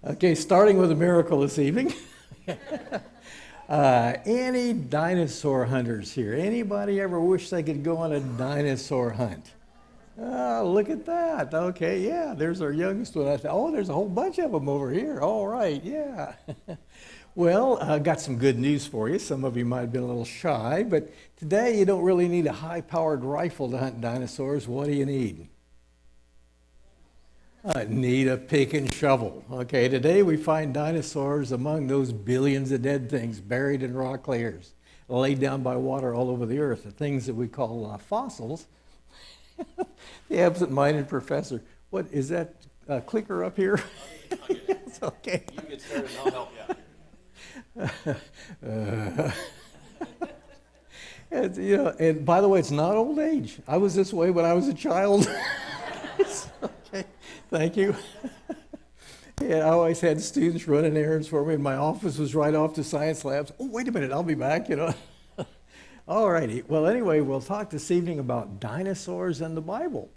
Okay, starting with a miracle this evening. Any dinosaur hunters here? Anybody ever wish they could go on a dinosaur hunt? Oh, look at that. Okay, yeah, there's our youngest one. I thought, oh, there's a whole bunch of them over here. All right, yeah. Well, I got some good news for you. Some of you might have been a little shy, but today you don't really need a high-powered rifle to hunt dinosaurs. What do you need? Need a pick and shovel. Okay, today we find dinosaurs among those billions of dead things buried in rock layers, laid down by water all over the earth, the things that we call fossils. The absent-minded professor. What is that clicker up here? Yes, okay. You get started and I'll help you. And by the way, it's not old age. I was this way when I was a child. Okay, thank you. Yeah, I always had students running errands for me, and my office was right off to science labs. Oh, wait a minute, I'll be back. All righty. Well, anyway, we'll talk this evening about dinosaurs and the Bible.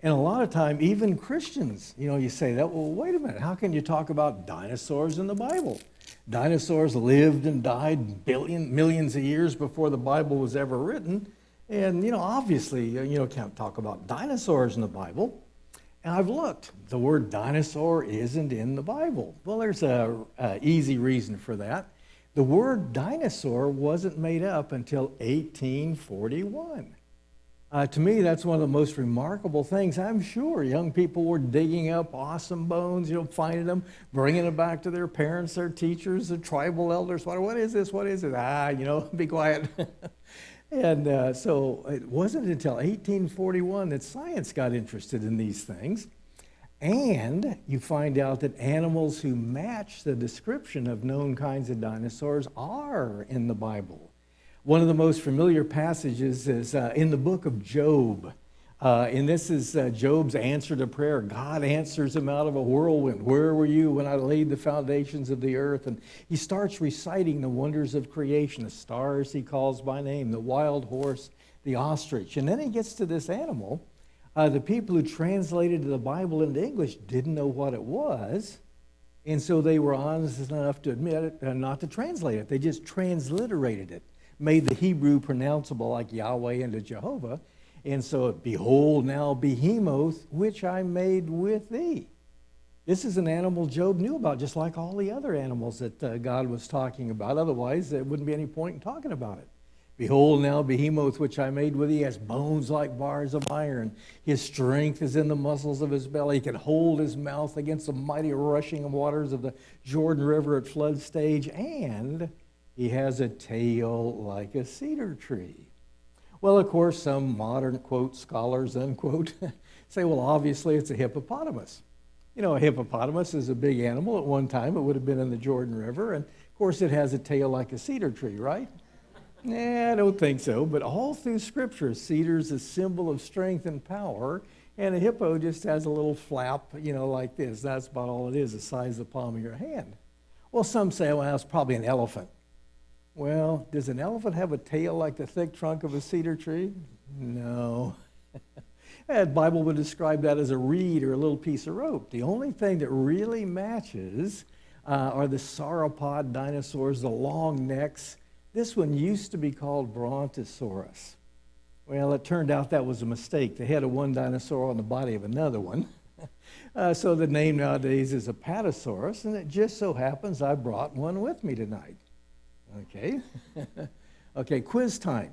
And a lot of time, even Christians, you say that, well, wait a minute, how can you talk about dinosaurs in the Bible? Dinosaurs lived and died millions of years before the Bible was ever written. And, obviously, can't talk about dinosaurs in the Bible. And I've looked. The word dinosaur isn't in the Bible. Well, there's an easy reason for that. The word dinosaur wasn't made up until 1841. To me, that's one of the most remarkable things. I'm sure young people were digging up awesome bones, finding them, bringing them back to their parents, their teachers, their tribal elders. What is this? What is it? Be quiet. And so it wasn't until 1841 that science got interested in these things. And you find out that animals who match the description of known kinds of dinosaurs are in the Bible. One of the most familiar passages is in the book of Job. And this is Job's answer to prayer. God answers him out of a whirlwind. Where were you when I laid the foundations of the earth? And he starts reciting the wonders of creation, the stars he calls by name, the wild horse, the ostrich. And then he gets to this animal. The people who translated the Bible into English didn't know what it was. And so they were honest enough to admit it and not to translate it. They just transliterated it, made the Hebrew pronounceable like Yahweh into Jehovah. And so, behold now behemoth, which I made with thee. This is an animal Job knew about, just like all the other animals that God was talking about. Otherwise, there wouldn't be any point in talking about it. Behold now behemoth, which I made with thee, has bones like bars of iron. His strength is in the muscles of his belly. He can hold his mouth against the mighty rushing waters of the Jordan River at flood stage. And he has a tail like a cedar tree. Well, of course, some modern, quote, scholars, unquote, say, well, obviously it's a hippopotamus. A hippopotamus is a big animal. At one time, it would have been in the Jordan River. And, of course, it has a tail like a cedar tree, right? I don't think so. But all through Scripture, cedar is a symbol of strength and power. And a hippo just has a little flap, like this. That's about all it is, the size of the palm of your hand. Well, some say, well, it's probably an elephant. Well, does an elephant have a tail like the thick trunk of a cedar tree? No. The Bible would describe that as a reed or a little piece of rope. The only thing that really matches are the sauropod dinosaurs, the long necks. This one used to be called Brontosaurus. Well, it turned out that was a mistake. The head of one dinosaur on the body of another one. So the name nowadays is Apatosaurus, and it just so happens I brought one with me tonight. Okay. Okay, quiz time.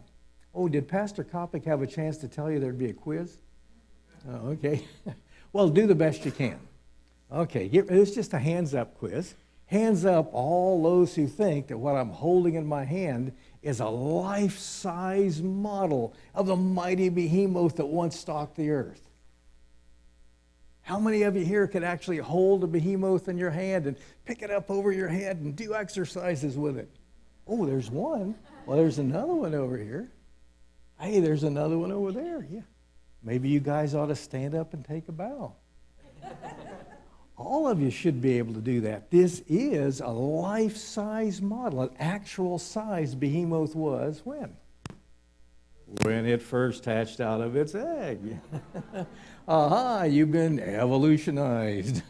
Oh, did Pastor Kopic have a chance to tell you there'd be a quiz? Oh, okay. Well, do the best you can. Okay, it's just a hands-up quiz. Hands up all those who think that what I'm holding in my hand is a life-size model of the mighty behemoth that once stalked the earth. How many of you here could actually hold a behemoth in your hand and pick it up over your head and do exercises with it? Oh, there's one. Well, there's another one over here. Hey, there's another one over there. Yeah. Maybe you guys ought to stand up and take a bow. All of you should be able to do that. This is a life-size model. An actual size behemoth was when? When it first hatched out of its egg. Aha, you've been evolutionized.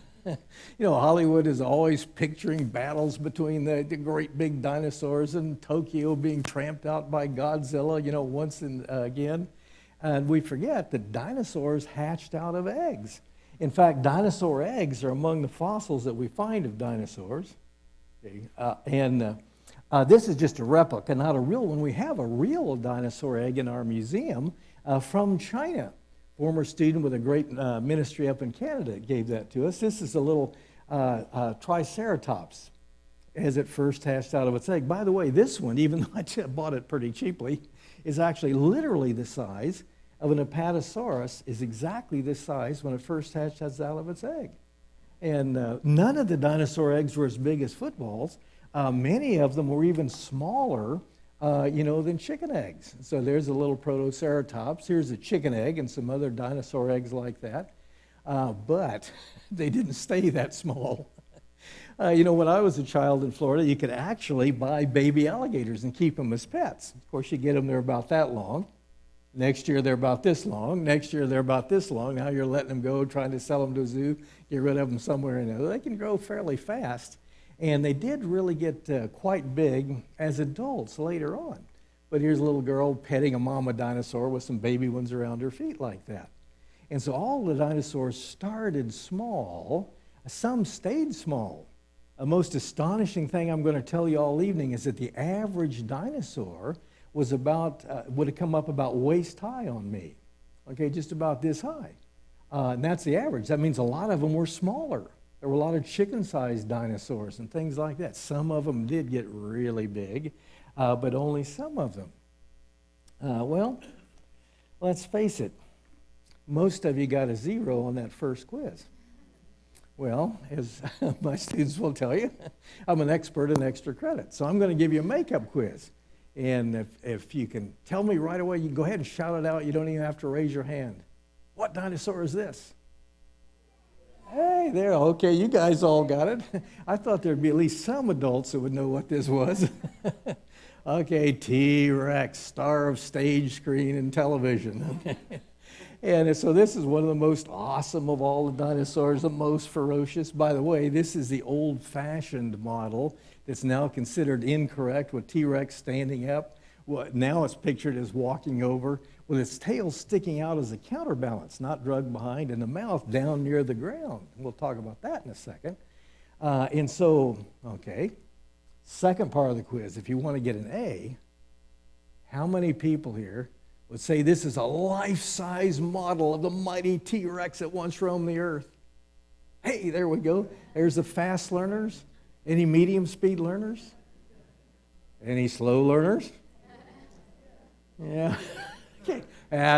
Hollywood is always picturing battles between the great big dinosaurs and Tokyo being tramped out by Godzilla, once and again. And we forget that dinosaurs hatched out of eggs. In fact, dinosaur eggs are among the fossils that we find of dinosaurs. Okay, this is just a replica, not a real one. We have a real dinosaur egg in our museum from China. Former student with a great ministry up in Canada gave that to us. This is a little Triceratops as it first hatched out of its egg. By the way, this one, even though I bought it pretty cheaply, is actually literally the size of an Apatosaurus, is exactly this size when it first hatched out of its egg. And none of the dinosaur eggs were as big as footballs. Many of them were even smaller than chicken eggs. So there's a little Protoceratops. Here's a chicken egg and some other dinosaur eggs like that. But they didn't stay that small. When I was a child in Florida, you could actually buy baby alligators and keep them as pets. Of course, you get them, they're about that long. Next year, they're about this long. Next year, they're about this long. Now you're letting them go, trying to sell them to a zoo, get rid of them somewhere in there. They can grow fairly fast. And they did really get quite big as adults later on. But here's a little girl petting a mama dinosaur with some baby ones around her feet like that. And so all the dinosaurs started small. Some stayed small. A most astonishing thing I'm going to tell you all evening is that the average dinosaur was would have come up about waist high on me. Okay, just about this high. And that's the average. That means a lot of them were smaller. There were a lot of chicken-sized dinosaurs and things like that. Some of them did get really big, but only some of them. Well, let's face it. Most of you got a 0 on that first quiz. Well, as my students will tell you, I'm an expert in extra credit. So I'm going to give you a makeup quiz. And if you can tell me right away, you can go ahead and shout it out. You don't even have to raise your hand. What dinosaur is this? Hey, there, okay, you guys all got it. I thought there'd be at least some adults that would know what this was. Okay, T-Rex, star of stage, screen, and television. And so this is one of the most awesome of all the dinosaurs, the most ferocious. By the way, this is the old-fashioned model that's now considered incorrect with T-Rex standing up. Well, now it's pictured as walking over with its tail sticking out as a counterbalance, not dragged behind, and the mouth down near the ground. We'll talk about that in a second. Second part of the quiz, if you want to get an A, how many people here would say this is a life-size model of the mighty T-Rex that once roamed the earth? Hey, there we go. There's the fast learners. Any medium-speed learners? Any slow learners? Yeah. Okay.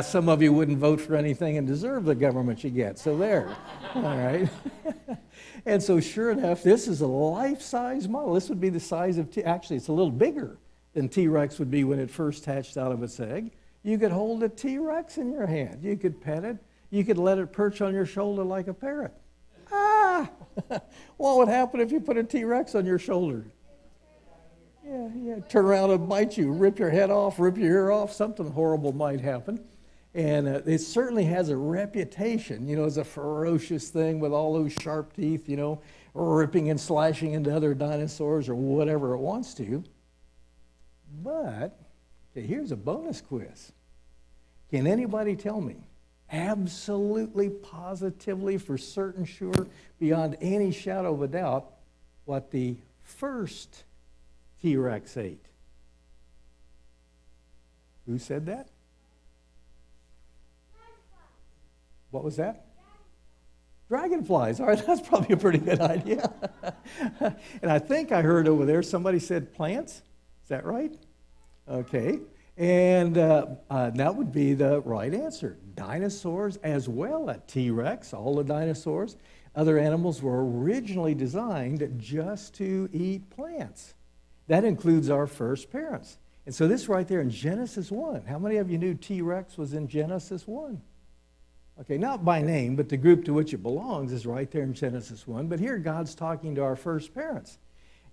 Some of you wouldn't vote for anything and deserve the government you get, so there. All right. And so sure enough, this is a life-size model. This would be the size of actually, it's a little bigger than T-Rex would be when it first hatched out of its egg. You could hold a T-Rex in your hand. You could pet it. You could let it perch on your shoulder like a parrot. Ah! What would happen if you put a T-Rex on your shoulder? Yeah, turn around and bite you, rip your head off, rip your ear off, something horrible might happen. And it certainly has a reputation, as a ferocious thing with all those sharp teeth, ripping and slashing into other dinosaurs or whatever it wants to. But, okay, here's a bonus quiz. Can anybody tell me, absolutely, positively, for certain, sure, beyond any shadow of a doubt, what the first T-Rex ate? Who said that? What was that? Dragonflies. All right, that's probably a pretty good idea. And I think I heard over there somebody said plants. Is that right? Okay. And that would be the right answer. Dinosaurs as well as T-Rex, all the dinosaurs. Other animals were originally designed just to eat plants. That includes our first parents. And so this right there in Genesis 1. How many of you knew T-Rex was in Genesis 1? Okay, not by name, but the group to which it belongs is right there in Genesis 1. But here God's talking to our first parents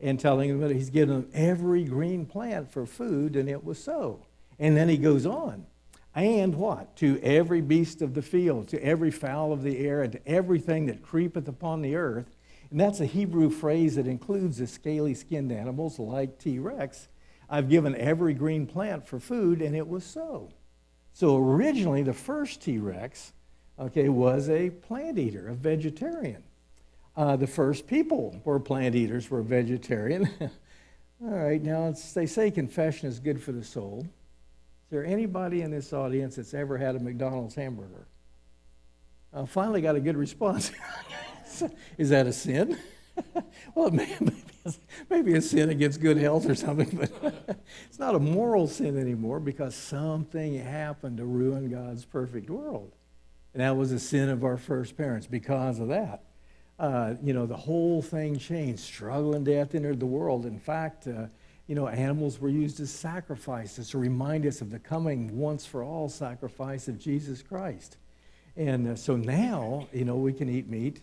and telling them that he's given them every green plant for food, and it was so. And then he goes on. And what? To every beast of the field, to every fowl of the air, and to everything that creepeth upon the earth. And that's a Hebrew phrase that includes the scaly-skinned animals like T-Rex. I've given every green plant for food, and it was so. So originally, the first T-Rex, okay, was a plant eater, a vegetarian. The first people were plant eaters, were vegetarian. All right, now they say confession is good for the soul. Is there anybody in this audience that's ever had a McDonald's hamburger? Finally got a good response. Is that a sin? Well, maybe a sin against good health or something, but it's not a moral sin anymore because something happened to ruin God's perfect world. And that was a sin of our first parents. Because of that, the whole thing changed. Struggle and death entered the world. In fact, animals were used as sacrifices to remind us of the coming once-for-all sacrifice of Jesus Christ. And so now, we can eat meat,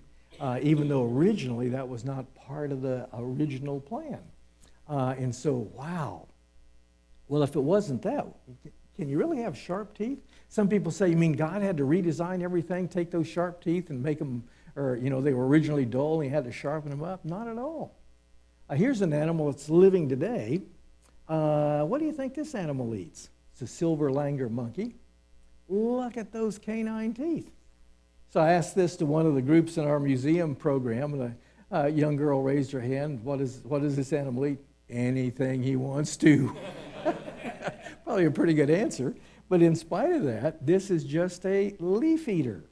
even though originally that was not part of the original plan. And so, wow. Well, if it wasn't that, can you really have sharp teeth? Some people say, you mean God had to redesign everything, take those sharp teeth and make them, or, they were originally dull and he had to sharpen them up? Not at all. Here's an animal that's living today. What do you think this animal eats? It's a silver langur monkey. Look at those canine teeth. So I asked this to one of the groups in our museum program, and a young girl raised her hand. What does this animal eat? Anything he wants to. Probably a pretty good answer. But in spite of that, this is just a leaf eater.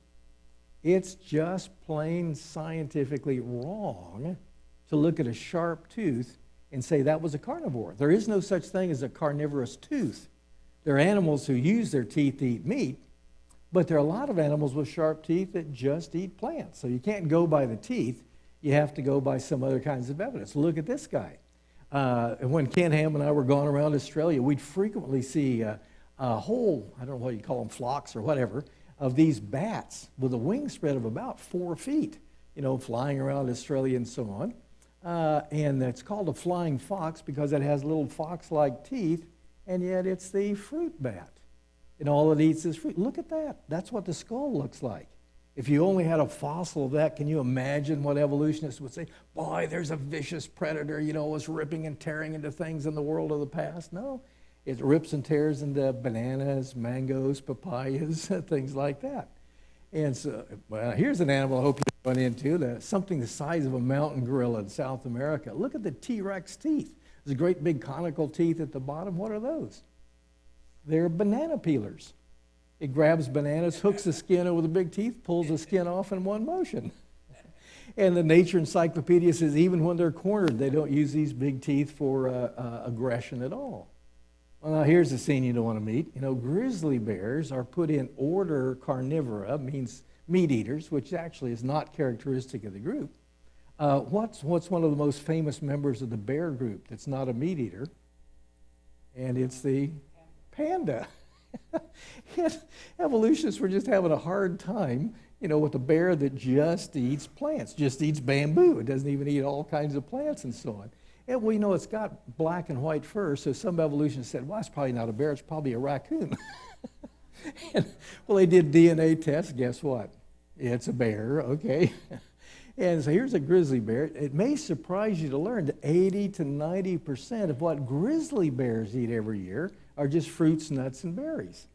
It's just plain scientifically wrong to look at a sharp tooth and say that was a carnivore. There is no such thing as a carnivorous tooth. There are animals who use their teeth to eat meat, but there are a lot of animals with sharp teeth that just eat plants. So you can't go by the teeth. You have to go by some other kinds of evidence. Look at this guy. When Ken Ham and I were going around Australia, we'd frequently see a whole, I don't know what you call them, flocks or whatever, of these bats with a wingspread of about 4 feet, flying around Australia and so on. And it's called a flying fox because it has little fox-like teeth, and yet it's the fruit bat. And all it eats is fruit. Look at that. That's what the skull looks like. If you only had a fossil of that, can you imagine what evolutionists would say? Boy, there's a vicious predator, was ripping and tearing into things in the world of the past. No, it rips and tears into bananas, mangoes, papayas, things like that. And so, well, here's an animal I hope you run into, something the size of a mountain gorilla in South America. Look at the T-Rex teeth. There's great big conical teeth at the bottom. What are those? They're banana peelers. It grabs bananas, hooks the skin over the big teeth, pulls the skin off in one motion. And the Nature Encyclopedia says even when they're cornered, they don't use these big teeth for aggression at all. Well, now here's the scene you don't want to meet. Grizzly bears are put in order carnivora, means meat eaters, which actually is not characteristic of the group. What's one of the most famous members of the bear group that's not a meat eater? And it's the panda. Evolutionists were just having a hard time, with a bear that just eats plants, just eats bamboo. It doesn't even eat all kinds of plants and so on. And well, it's got black and white fur, so some evolutionists said, well, it's probably not a bear, it's probably a raccoon. Well, they did DNA tests. Guess what? It's a bear, okay? And so here's a grizzly bear. It may surprise you to learn that 80 to 90% of what grizzly bears eat every year are just fruits, nuts, and berries.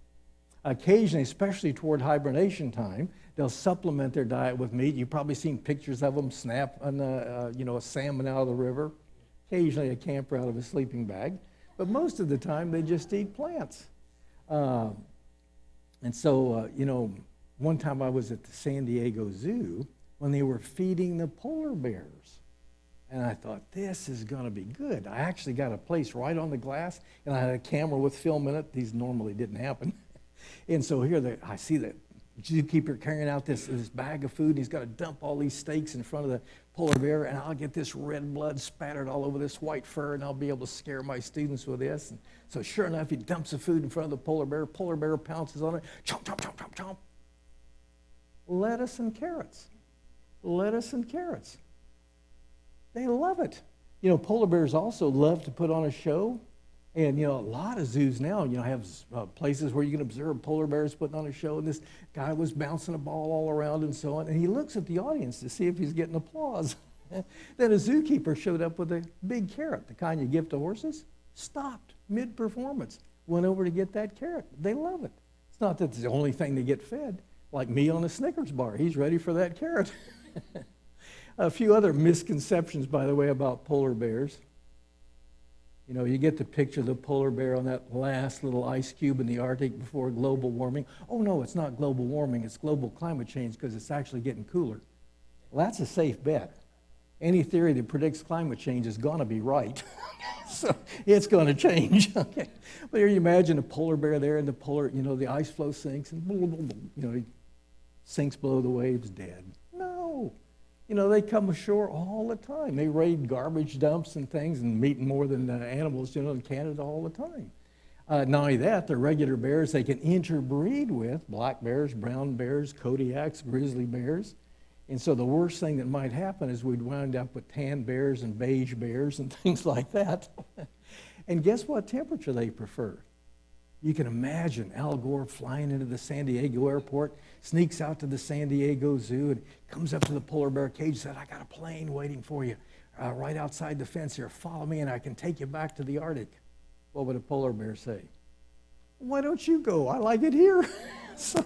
Occasionally, especially toward hibernation time, they'll supplement their diet with meat. You've probably seen pictures of them snap on a salmon out of the river, occasionally a camper out of a sleeping bag. But most of the time, they just eat plants. And so, one time I was at the San Diego Zoo when they were feeding the polar bears. And I thought, this is going to be good. I actually got a place right on the glass, and I had a camera with film in it. These normally didn't happen. And so here I see the zookeeper carrying out this bag of food, and he's got to dump all these steaks in front of the polar bear, and I'll get this red blood spattered all over this white fur, and I'll be able to scare my students with this. And so sure enough, he dumps the food in front of the polar bear pounces on it, chomp, chomp, chomp, chomp, chomp. Lettuce and carrots. Lettuce and carrots. They love it. Polar bears also love to put on a show. And, a lot of zoos now, have places where you can observe polar bears putting on a show, and this guy was bouncing a ball all around and so on, and he looks at the audience to see if he's getting applause. Then a zookeeper showed up with a big carrot, the kind you give to horses, stopped mid-performance, went over to get that carrot. They love it. It's not that it's the only thing they get fed, like me on a Snickers bar. He's ready for that carrot. A few other misconceptions, by the way, about polar bears. You get the picture of the polar bear on that last little ice cube in the Arctic before global warming. Oh, no, it's not global warming. It's global climate change because it's actually getting cooler. Well, that's a safe bet. Any theory that predicts climate change is going to be right. So it's going to change. Okay. But here you imagine a polar bear there and the ice flow sinks and he sinks below the waves, dead. No. They come ashore all the time. They raid garbage dumps and things and meeting more than animals, in Canada all the time. Not only that, they're regular bears. They can interbreed with black bears, brown bears, Kodiaks, grizzly bears. And so the worst thing that might happen is we'd wind up with tan bears and beige bears and things like that. And guess what temperature they prefer? You can imagine Al Gore flying into the San Diego airport, sneaks out to the San Diego Zoo, and comes up to the polar bear cage and said, I got a plane waiting for you right outside the fence here. Follow me and I can take you back to the Arctic. What would a polar bear say? Why don't you go? I like it here. So,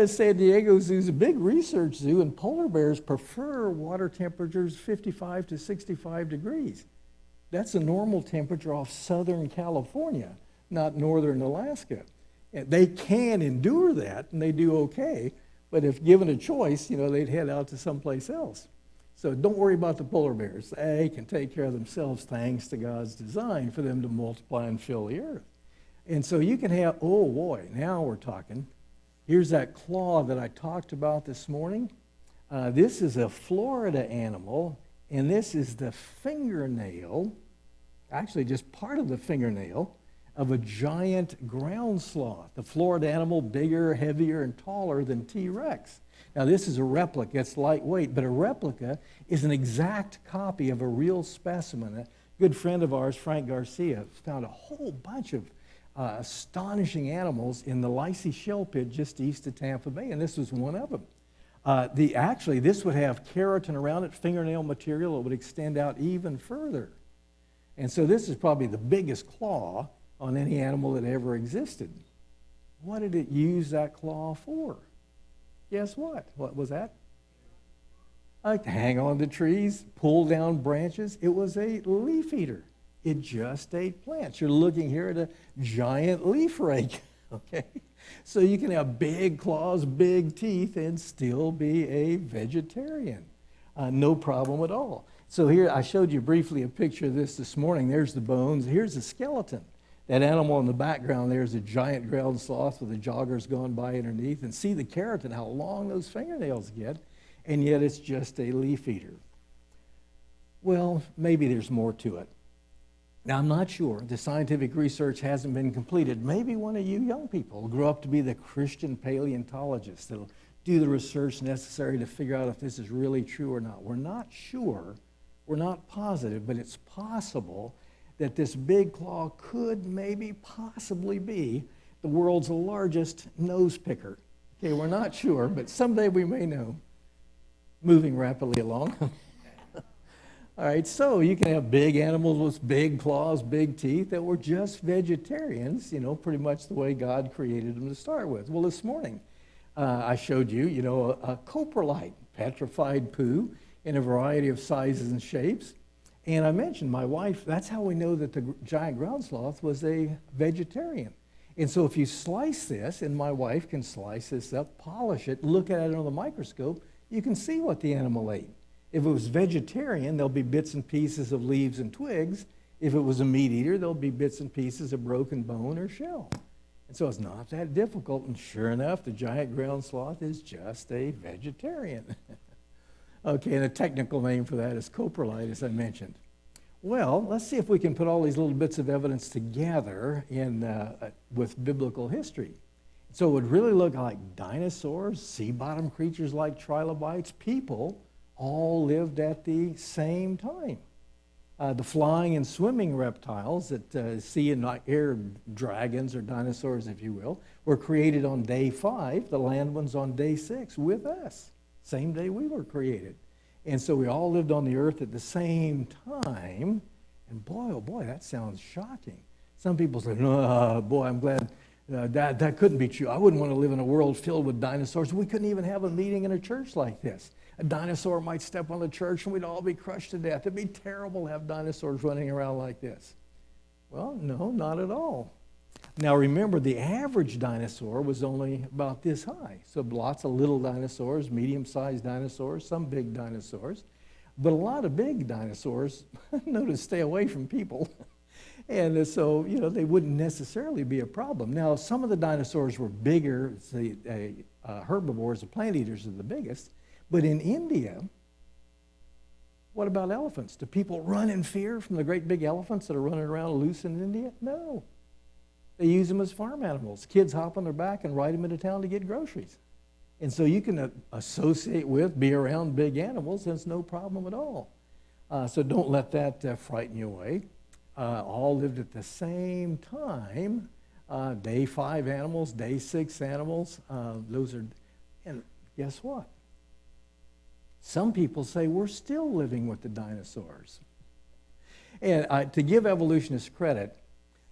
San Diego Zoo is a big research zoo, and polar bears prefer water temperatures 55 to 65 degrees. That's a normal temperature off Southern California, not Northern Alaska. And they can endure that, and they do okay, but if given a choice, they'd head out to someplace else. So don't worry about the polar bears. They can take care of themselves thanks to God's design for them to multiply and fill the earth. And so you can have, oh boy, now we're talking. Here's that claw that I talked about this morning. This is a Florida animal, and this is the fingernail, actually just part of the fingernail, of a giant ground sloth. The Florida animal, bigger, heavier, and taller than T-Rex. Now this is a replica, it's lightweight, but a replica is an exact copy of a real specimen. A good friend of ours, Frank Garcia, found a whole bunch of astonishing animals in the Lacey Shell Pit just east of Tampa Bay, and this was one of them. Actually, this would have keratin around it, fingernail material. It would extend out even further. And so this is probably the biggest claw on any animal that ever existed. What did it use that claw for? Guess what? What was that? To hang on to trees, pull down branches. It was a leaf eater. It just ate plants. You're looking here at a giant leaf rake, okay? So you can have big claws, big teeth, and still be a vegetarian. No problem at all. So here, I showed you briefly a picture of this morning. There's the bones. Here's the skeleton. That animal in the background there is a giant ground sloth with the joggers going by underneath. And see the keratin, how long those fingernails get, and yet it's just a leaf eater. Well, maybe there's more to it. Now, I'm not sure. The scientific research hasn't been completed. Maybe one of you young people will grow up to be the Christian paleontologist that'll do the research necessary to figure out if this is really true or not. We're not sure. We're not positive, but it's possible that this big claw could maybe possibly be the world's largest nose picker. Okay, we're not sure, but someday we may know. Moving rapidly along. All right, so you can have big animals with big claws, big teeth that were just vegetarians, pretty much the way God created them to start with. Well, this morning I showed you, a coprolite, petrified poo in a variety of sizes and shapes. And I mentioned my wife, that's how we know that the giant ground sloth was a vegetarian. And so if you slice this, and my wife can slice this up, polish it, look at it under the microscope, you can see what the animal ate. If it was vegetarian, there'll be bits and pieces of leaves and twigs. If it was a meat eater, there'll be bits and pieces of broken bone or shell. And so it's not that difficult. And sure enough, the giant ground sloth is just a vegetarian. Okay, and a technical name for that is coprolite, as I mentioned. Well, let's see if we can put all these little bits of evidence together with biblical history. So it would really look like dinosaurs, sea-bottom creatures like trilobites, people, all lived at the same time. The flying and swimming reptiles that sea and air dragons, or dinosaurs, if you will, were created on day 5. The land ones on day 6 with us, same day we were created. And so we all lived on the earth at the same time. And boy, oh boy, that sounds shocking. Some people say, no, boy, I'm glad that couldn't be true. I wouldn't want to live in a world filled with dinosaurs. We couldn't even have a meeting in a church like this. A dinosaur might step on the church and we'd all be crushed to death. It'd be terrible to have dinosaurs running around like this. Well, no, not at all. Now remember, the average dinosaur was only about this high. So lots of little dinosaurs, medium-sized dinosaurs, some big dinosaurs. But a lot of big dinosaurs know to stay away from people. And so, they wouldn't necessarily be a problem. Now, some of the dinosaurs were bigger. The herbivores, the plant eaters, are the biggest. But in India, what about elephants? Do people run in fear from the great big elephants that are running around loose in India? No. They use them as farm animals. Kids hop on their back and ride them into town to get groceries. And so you can associate with, be around big animals, and it's no problem at all. So don't let that frighten you away. All lived at the same time. Day 5 animals, day 6 animals. And guess what? Some people say we're still living with the dinosaurs. And to give evolutionists credit,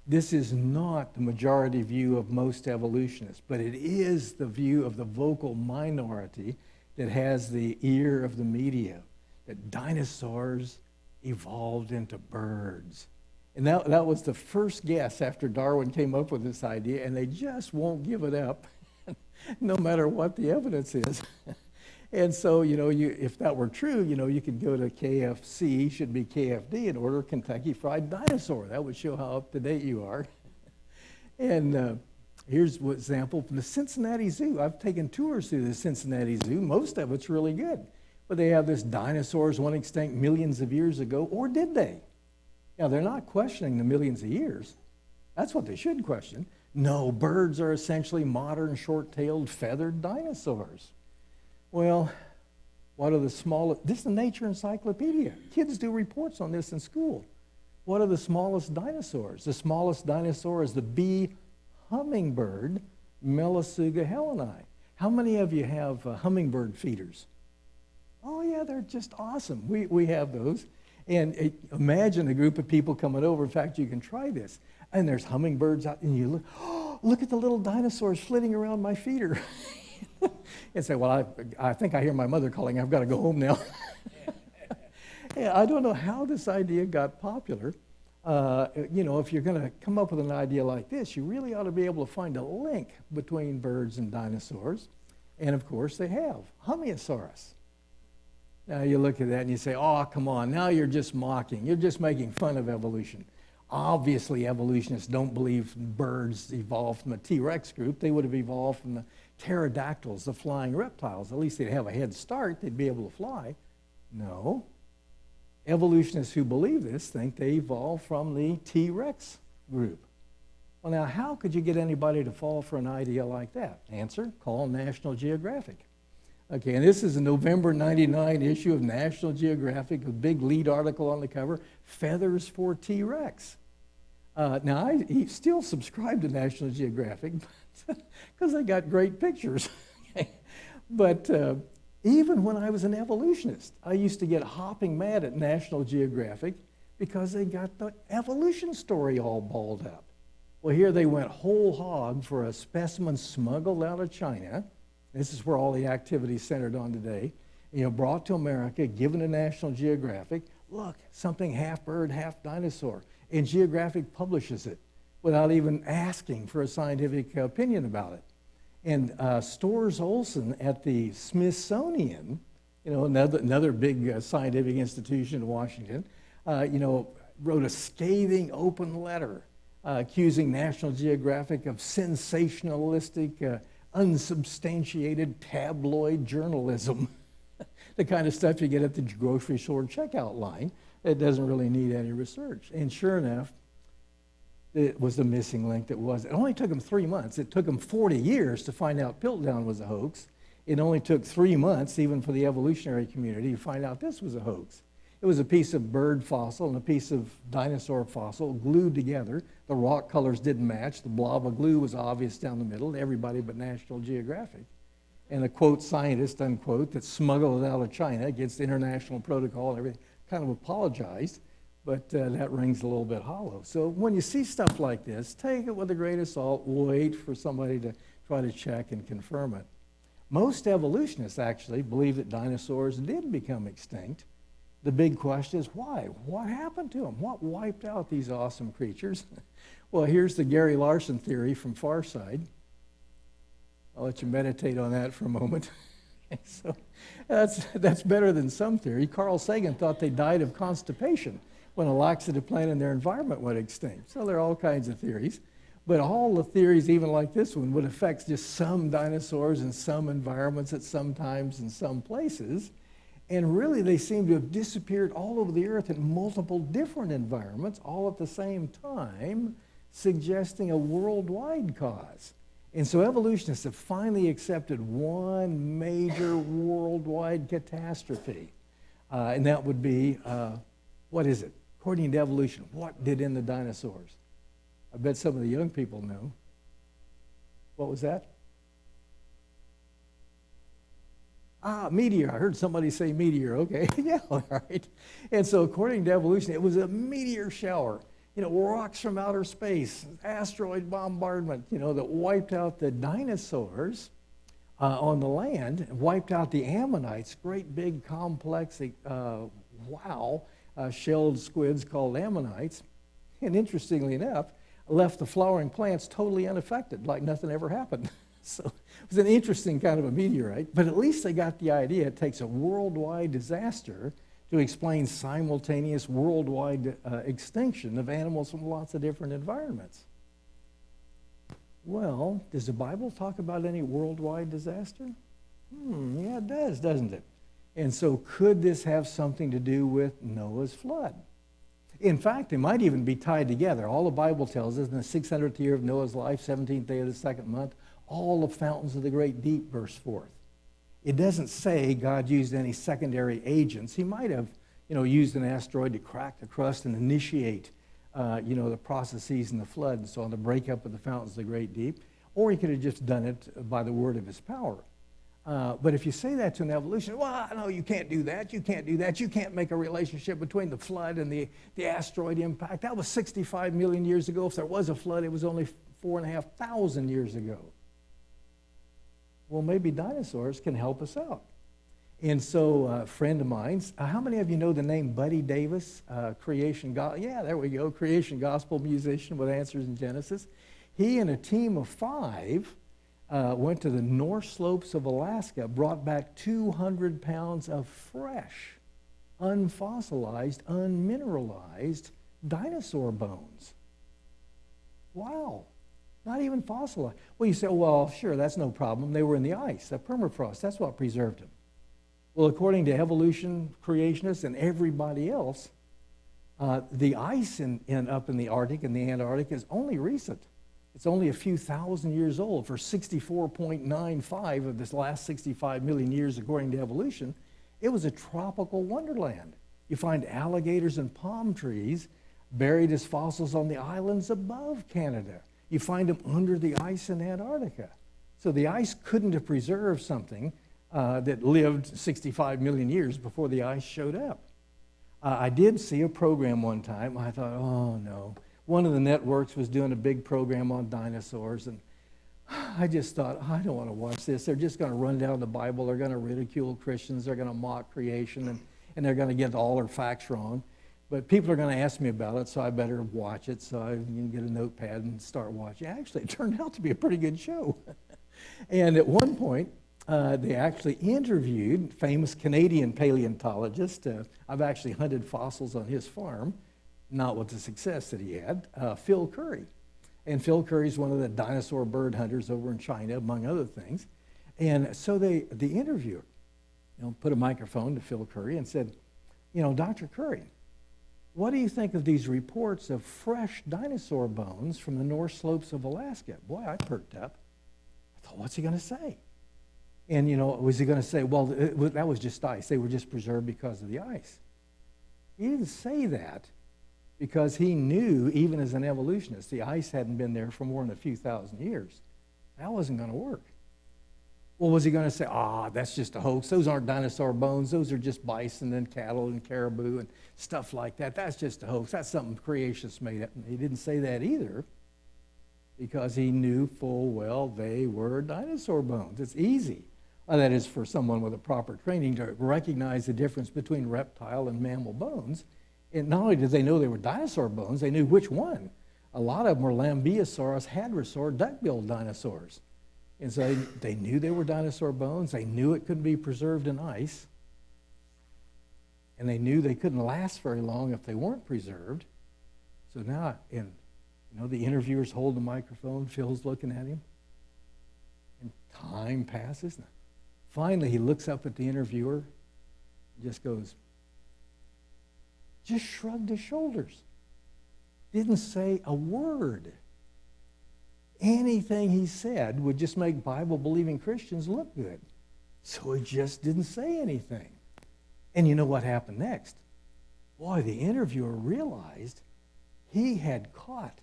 this is not the majority view of most evolutionists, but it is the view of the vocal minority that has the ear of the media, that dinosaurs evolved into birds. And that was the first guess after Darwin came up with this idea, and they just won't give it up, no matter what the evidence is. And so, if that were true, you could go to KFC, should be KFD, and order Kentucky Fried Dinosaur. That would show how up to date you are. And here's an example from the Cincinnati Zoo. I've taken tours through the Cincinnati Zoo. Most of it's really good. But they have this dinosaurs went extinct millions of years ago, or did they? Now, they're not questioning the millions of years. That's what they should question. No, birds are essentially modern short-tailed feathered dinosaurs. Well, what are the smallest? This is the Nature Encyclopedia. Kids do reports on this in school. What are the smallest dinosaurs? The smallest dinosaur is the bee hummingbird, Mellisuga heleni. How many of you have hummingbird feeders? Oh yeah, they're just awesome. We have those. And imagine a group of people coming over. In fact, you can try this. And there's hummingbirds out, and you look at the little dinosaurs flitting around my feeder. And say, well, I think I hear my mother calling. I've got to go home now. Yeah, I don't know how this idea got popular. If you're going to come up with an idea like this, you really ought to be able to find a link between birds and dinosaurs. And, of course, they have. Homiosaurus. Now, you look at that and you say, oh, come on. Now you're just mocking. You're just making fun of evolution. Obviously, evolutionists don't believe birds evolved from a T-Rex group. They would have evolved from the pterodactyls, the flying reptiles. At least they'd have a head start. They'd be able to fly. No. Evolutionists who believe this think they evolved from the T-Rex group. Well, now, how could you get anybody to fall for an idea like that? Answer, call National Geographic. Okay, and this is a November 99 issue of National Geographic, a big lead article on the cover, Feathers for T-Rex. Now, I still subscribe to National Geographic because they got great pictures. But even when I was an evolutionist, I used to get hopping mad at National Geographic because they got the evolution story all balled up. Well, here they went whole hog for a specimen smuggled out of China. This is where all the activity is centered on today. Brought to America, given to National Geographic. Look, something half bird, half dinosaur. And Geographic publishes it without even asking for a scientific opinion about it. And Storrs Olson at the Smithsonian, another big scientific institution in Washington, wrote a scathing open letter accusing National Geographic of sensationalistic, unsubstantiated tabloid journalism. The kind of stuff you get at the grocery store checkout line. It doesn't really need any research. And sure enough, it was the missing link that was. It only took them 3 months. It took them 40 years to find out Piltdown was a hoax. It only took 3 months, even for the evolutionary community, to find out this was a hoax. It was a piece of bird fossil and a piece of dinosaur fossil glued together. The rock colors didn't match. The blob of glue was obvious down the middle to everybody but National Geographic. And the quote scientist, unquote, that smuggled it out of China against international protocol and everything kind of apologized, but that rings a little bit hollow. So when you see stuff like this, take it with a grain of salt, wait for somebody to try to check and confirm it. Most evolutionists actually believe that dinosaurs did become extinct. The big question is why? What happened to them? What wiped out these awesome creatures? Well, here's the Gary Larson theory from Farside. I'll let you meditate on that for a moment. So that's better than some theory. Carl Sagan thought they died of constipation when a laxative plant in their environment went extinct. So there are all kinds of theories. But all the theories, even like this one, would affect just some dinosaurs in some environments at some times in some places. And really, they seem to have disappeared all over the earth in multiple different environments, all at the same time, suggesting a worldwide cause. And so evolutionists have finally accepted one major worldwide catastrophe. And that would be, what is it? According to evolution, what did end the dinosaurs? I bet some of the young people know. What was that? Meteor. I heard somebody say meteor. Okay, yeah, all right. And so according to evolution, it was a meteor shower. You know, rocks from outer space, asteroid bombardment, that wiped out the dinosaurs on the land, wiped out the ammonites, great big complex, shelled squids called ammonites. And interestingly enough, left the flowering plants totally unaffected, like nothing ever happened. So it was an interesting kind of a meteorite, but at least they got the idea. It takes a worldwide disaster to explain simultaneous worldwide extinction of animals from lots of different environments. Well, does the Bible talk about any worldwide disaster? Yeah, it does, doesn't it? And so could this have something to do with Noah's flood? In fact, they might even be tied together. All the Bible tells us in the 600th year of Noah's life, 17th day of the second month, all the fountains of the great deep burst forth. It doesn't say God used any secondary agents. He might have, used an asteroid to crack the crust and initiate, the processes in the flood and so on, the breakup of the fountains of the great deep. Or he could have just done it by the word of his power. But if you say that to an evolution, well, no, you can't do that. You can't do that. You can't make a relationship between the flood and the asteroid impact. That was 65 million years ago. If there was a flood, it was only 4,500 years ago. Well, maybe dinosaurs can help us out. And so a friend of mine, how many of you know the name Buddy Davis, creation gospel musician with Answers in Genesis? He and a team of 5 went to the North Slopes of Alaska, brought back 200 pounds of fresh, unfossilized, unmineralized dinosaur bones. Wow. Not even fossilized. Well, you say, well, sure, that's no problem. They were in the ice, the permafrost. That's what preserved them. Well, according to evolution, creationists, and everybody else, the ice up in the Arctic and the Antarctic is only recent. It's only a few thousand years old. For 64.95 of this last 65 million years, according to evolution, it was a tropical wonderland. You find alligators and palm trees buried as fossils on the islands above Canada. You find them under the ice in Antarctica. So the ice couldn't have preserved something that lived 65 million years before the ice showed up. I did see a program one time. I thought, oh no. One of the networks was doing a big program on dinosaurs, and I just thought, I don't want to watch this. They're just going to run down the Bible. They're going to ridicule Christians. They're going to mock creation, and they're going to get all their facts wrong. But people are going to ask me about it, so I better watch it. So I can get a notepad and start watching. Actually, it turned out to be a pretty good show. And at one point, they actually interviewed famous Canadian paleontologist. I've actually hunted fossils on his farm, not with the success that he had, Phil Curry. And Phil Curry's one of the dinosaur bird hunters over in China, among other things. And so the interviewer put a microphone to Phil Curry and said, Dr. Curry, what do you think of these reports of fresh dinosaur bones from the North Slopes of Alaska? Boy, I perked up. I thought, what's he going to say? And, was he going to say, well, that was just ice. They were just preserved because of the ice. He didn't say that because he knew, even as an evolutionist, the ice hadn't been there for more than a few thousand years. That wasn't going to work. Well, was he going to say, that's just a hoax. Those aren't dinosaur bones. Those are just bison and cattle and caribou and stuff like that. That's just a hoax. That's something creationists made up. And he didn't say that either because he knew full well they were dinosaur bones. It's easy. That is for someone with a proper training to recognize the difference between reptile and mammal bones. And not only did they know they were dinosaur bones, they knew which one. A lot of them were Lambeosaurus, hadrosaur, duck-billed dinosaurs. And so they knew they were dinosaur bones. They knew it couldn't be preserved in ice. And they knew they couldn't last very long if they weren't preserved. So now, the interviewer's holding the microphone. Phil's looking at him. And time passes. Finally, he looks up at the interviewer and just shrugged his shoulders. Didn't say a word. Anything he said would just make Bible-believing Christians look good. So he just didn't say anything. And you know what happened next? Boy, the interviewer realized he had caught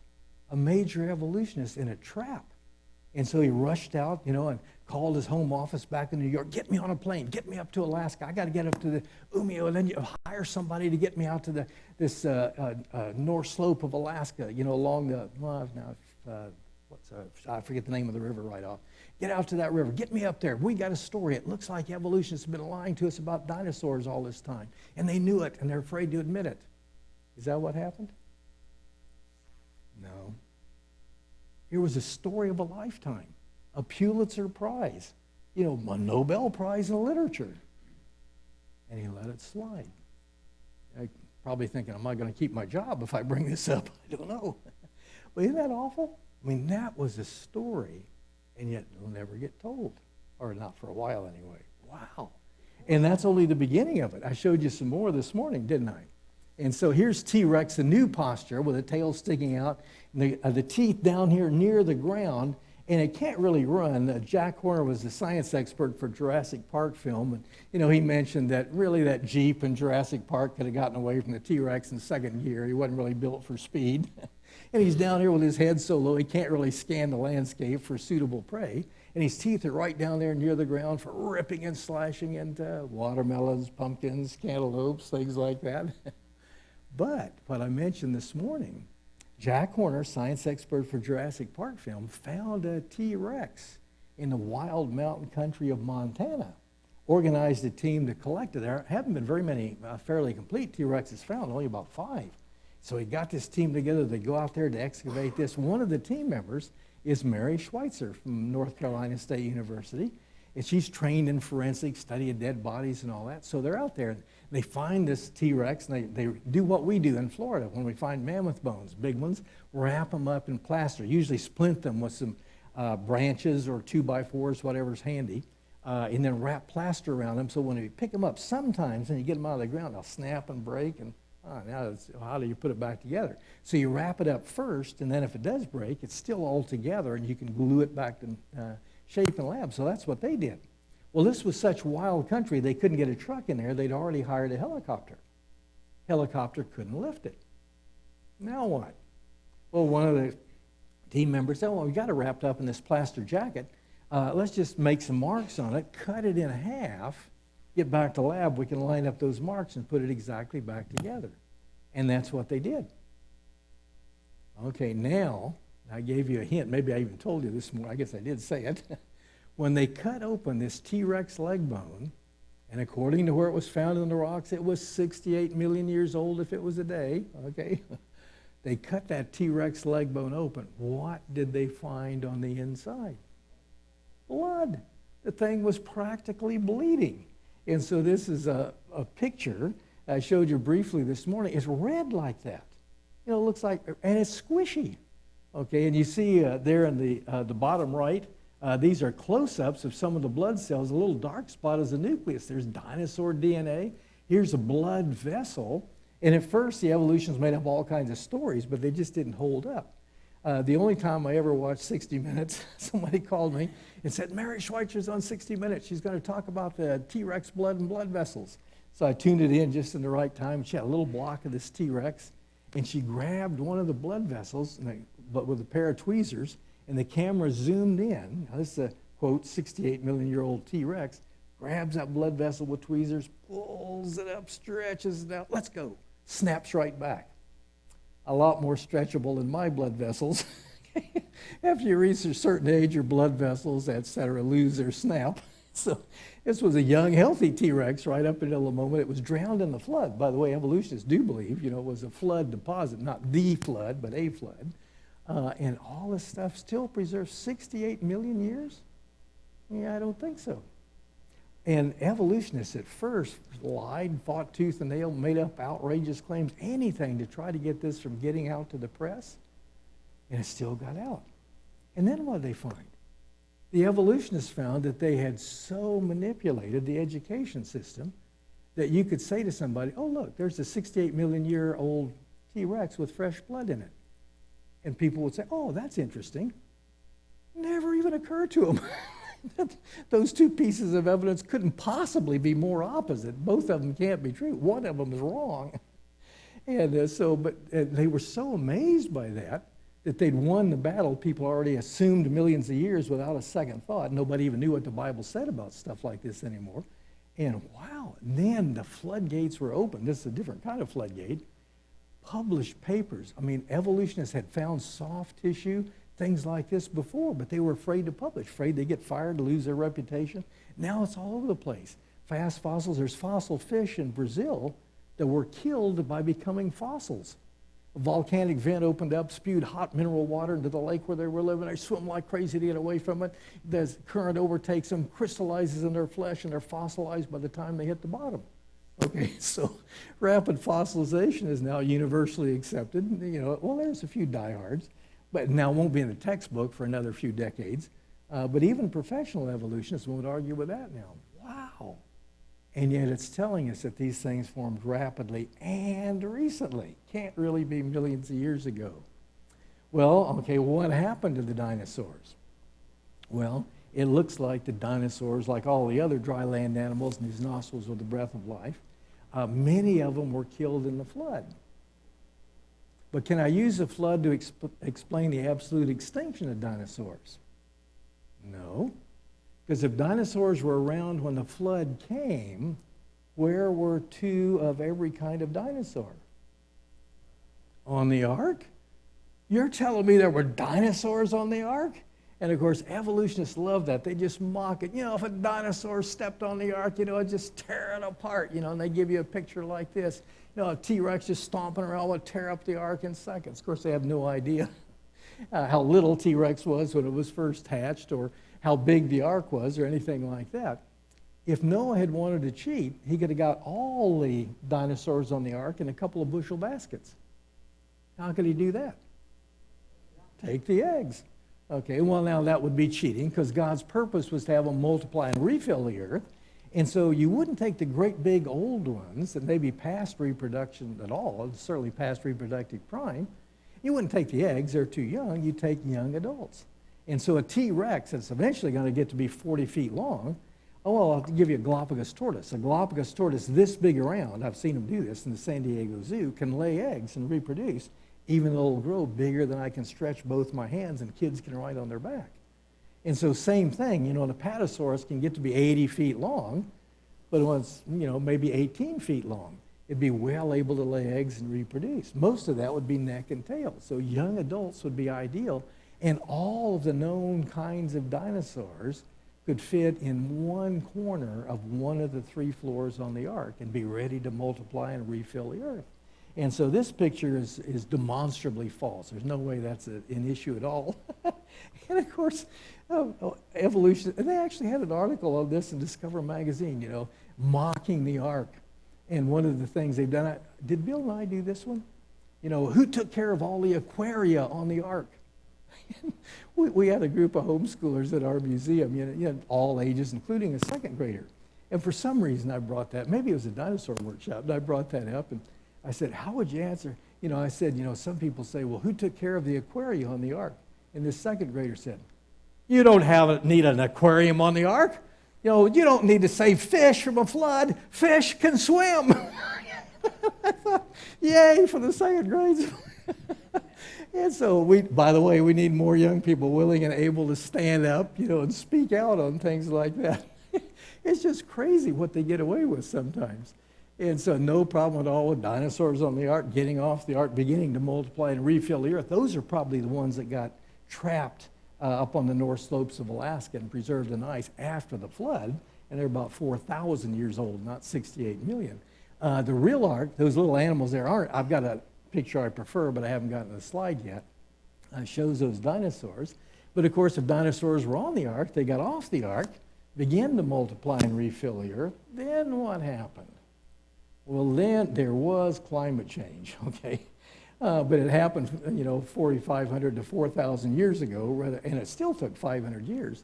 a major evolutionist in a trap. And so he rushed out, and called his home office back in New York. Get me on a plane. Get me up to Alaska. I got to get up to the Umeo, and then you hire somebody to get me out to this north slope of Alaska, along the, I forget the name of the river right off. Get out to that river. Get me up there. We got a story. It looks like evolutionists have been lying to us about dinosaurs all this time. And they knew it, and they're afraid to admit it. Is that what happened? No. Here was a story of a lifetime, a Pulitzer Prize, a Nobel Prize in literature. And he let it slide. Probably thinking, am I going to keep my job if I bring this up? I don't know. But isn't that awful? I mean, that was a story, and yet it'll never get told, or not for a while anyway. Wow. And that's only the beginning of it. I showed you some more this morning, didn't I? And so here's T-Rex, a new posture with a tail sticking out, and the teeth down here near the ground, and it can't really run. Jack Horner was the science expert for Jurassic Park film, and he mentioned that really that Jeep in Jurassic Park could have gotten away from the T-Rex in second gear. He wasn't really built for speed. And he's down here with his head so low he can't really scan the landscape for suitable prey. And his teeth are right down there near the ground for ripping and slashing into watermelons, pumpkins, cantaloupes, things like that. But what I mentioned this morning, Jack Horner, science expert for Jurassic Park film, found a T-Rex in the wild mountain country of Montana, organized a team to collect it. There haven't been very many fairly complete T-Rexes found, only about 5. So he got this team together. They go out there to excavate this. One of the team members is Mary Schweitzer from North Carolina State University. And she's trained in forensics, study of dead bodies and all that. So they're out there, and they find this T-Rex, and they do what we do in Florida when we find mammoth bones, big ones, wrap them up in plaster, usually splint them with some branches or 2x4s, whatever's handy, and then wrap plaster around them. So when you pick them up, sometimes, and you get them out of the ground, they'll snap and break, and now how do you put it back together? So you wrap it up first, and then if it does break, it's still all together, and you can glue it back to shape in the lab. So that's what they did. Well, this was such wild country, they couldn't get a truck in there. They'd already hired a helicopter. Helicopter couldn't lift it. Now what? Well, one of the team members said, well, we got it wrapped up in this plaster jacket. Let's just make some marks on it, cut it in half, get back to lab, we can line up those marks and put it exactly back together. And that's what they did. Okay, now, I gave you a hint. Maybe I even told you this more. I guess I did say it. When they cut open this T-Rex leg bone, and according to where it was found in the rocks, it was 68 million years old if it was a day, okay? They cut that T-Rex leg bone open. What did they find on the inside? Blood. The thing was practically bleeding. And so this is a picture I showed you briefly this morning. It's red like that. It looks like, and it's squishy. Okay, and you see there in the bottom right, these are close-ups of some of the blood cells. A little dark spot is the nucleus. There's dinosaur DNA. Here's a blood vessel. And at first, the evolutionists made up all kinds of stories, but they just didn't hold up. The only time I ever watched 60 Minutes, somebody called me and said, Mary Schweitzer's on 60 Minutes. She's going to talk about the T-Rex blood and blood vessels. So I tuned it in just in the right time. She had a little block of this T-Rex, and she grabbed one of the blood vessels, but with a pair of tweezers, and the camera zoomed in. Now, this is a, quote, 68 million year old T-Rex, grabs that blood vessel with tweezers, pulls it up, stretches it out, let's go, snaps right back. A lot more stretchable than my blood vessels. After you reach a certain age, your blood vessels, et cetera, lose their snap. So this was a young, healthy T-Rex right up until the moment it was drowned in the flood. By the way, evolutionists do believe, it was a flood deposit, not the flood, but a flood. And all this stuff still preserves 68 million years? Yeah, I don't think so. And evolutionists at first lied, fought tooth and nail, made up outrageous claims, anything to try to get this from getting out to the press. And it still got out. And then what did they find? The evolutionists found that they had so manipulated the education system that you could say to somebody, oh, look, there's a 68 million year old T-Rex with fresh blood in it. And people would say, oh, that's interesting. Never even occurred to them. Those two pieces of evidence couldn't possibly be more opposite. Both of them can't be true. One of them is wrong. And they were so amazed by that they'd won the battle. People already assumed millions of years without a second thought. Nobody even knew what the Bible said about stuff like this anymore. And wow, then the floodgates were open. This is a different kind of floodgate. Published papers. I mean, evolutionists had found soft tissue, things like this before, but they were afraid to publish, afraid they'd get fired, lose their reputation. Now it's all over the place. Fast fossils. There's fossil fish in Brazil that were killed by becoming fossils. A volcanic vent opened up, spewed hot mineral water into the lake where they were living. They swim like crazy to get away from it. The current overtakes them, crystallizes in their flesh, and they're fossilized by the time they hit the bottom. Okay, so rapid fossilization is now universally accepted. Well, there's a few diehards, but now it won't be in the textbook for another few decades. But even professional evolutionists won't argue with that now. Wow. And yet it's telling us that these things formed rapidly and recently. Can't really be millions of years ago. Well, okay, what happened to the dinosaurs? Well, it looks like the dinosaurs, like all the other dry land animals, and these nostrils with the breath of life, many of them were killed in the flood. But can I use the flood to explain the absolute extinction of dinosaurs? No. Because if dinosaurs were around when the flood came, where were two of every kind of dinosaur? On the ark? You're telling me there were dinosaurs on the ark? And of course, evolutionists love that. They just mock it. If a dinosaur stepped on the ark, it'd just tear it apart, and they give you a picture like this. A T-Rex just stomping around would tear up the ark in seconds. Of course, they have no idea how little T-Rex was when it was first hatched, or how big the ark was, or anything like that. If Noah had wanted to cheat, he could have got all the dinosaurs on the ark in a couple of bushel baskets. How could he do that? Take the eggs. Okay, well, now that would be cheating, because God's purpose was to have them multiply and refill the earth. And so you wouldn't take the great big old ones that may be past reproduction at all, certainly past reproductive prime. You wouldn't take the eggs, they're too young. You take young adults. And so a T-Rex that's eventually going to get to be 40 feet long, I'll give you a Galapagos tortoise. A Galapagos tortoise this big around, I've seen them do this in the San Diego Zoo, can lay eggs and reproduce, even though it'll grow bigger than I can stretch both my hands and kids can ride on their back. And so same thing, an Apatosaurus can get to be 80 feet long, but once, maybe 18 feet long. It'd be well able to lay eggs and reproduce. Most of that would be neck and tail. So young adults would be ideal. And all of the known kinds of dinosaurs could fit in one corner of one of the 3 floors on the ark and be ready to multiply and refill the earth. And so this picture is demonstrably false. There's no way that's an issue at all. And of course, evolution, and they actually had an article on this in Discover magazine, mocking the ark. And one of the things they've done, did Bill and I do this one? Who took care of all the aquaria on the ark? We had a group of homeschoolers at our museum, all ages, including a second grader. And for some reason I brought that, maybe it was a dinosaur workshop, and I brought that up, and I said, how would you answer? I said, some people say, well, who took care of the aquarium on the ark? And this second grader said, you don't need an aquarium on the ark. You don't need to save fish from a flood. Fish can swim. I thought, yay for the second grades. And so by the way, we need more young people willing and able to stand up, and speak out on things like that. It's just crazy what they get away with sometimes. And so no problem at all with dinosaurs on the ark, getting off the ark, beginning to multiply and refill the earth. Those are probably the ones that got trapped up on the north slopes of Alaska and preserved in ice after the flood. And they're about 4,000 years old, not 68 million. The real ark, those little animals there aren't. I've got a picture I prefer, but I haven't gotten the slide yet. Shows those dinosaurs. But of course, if dinosaurs were on the ark, they got off the ark, began to multiply and refill the earth, then what happened? Well, then there was climate change, okay? But it happened, 4,500 to 4,000 years ago, and it still took 500 years.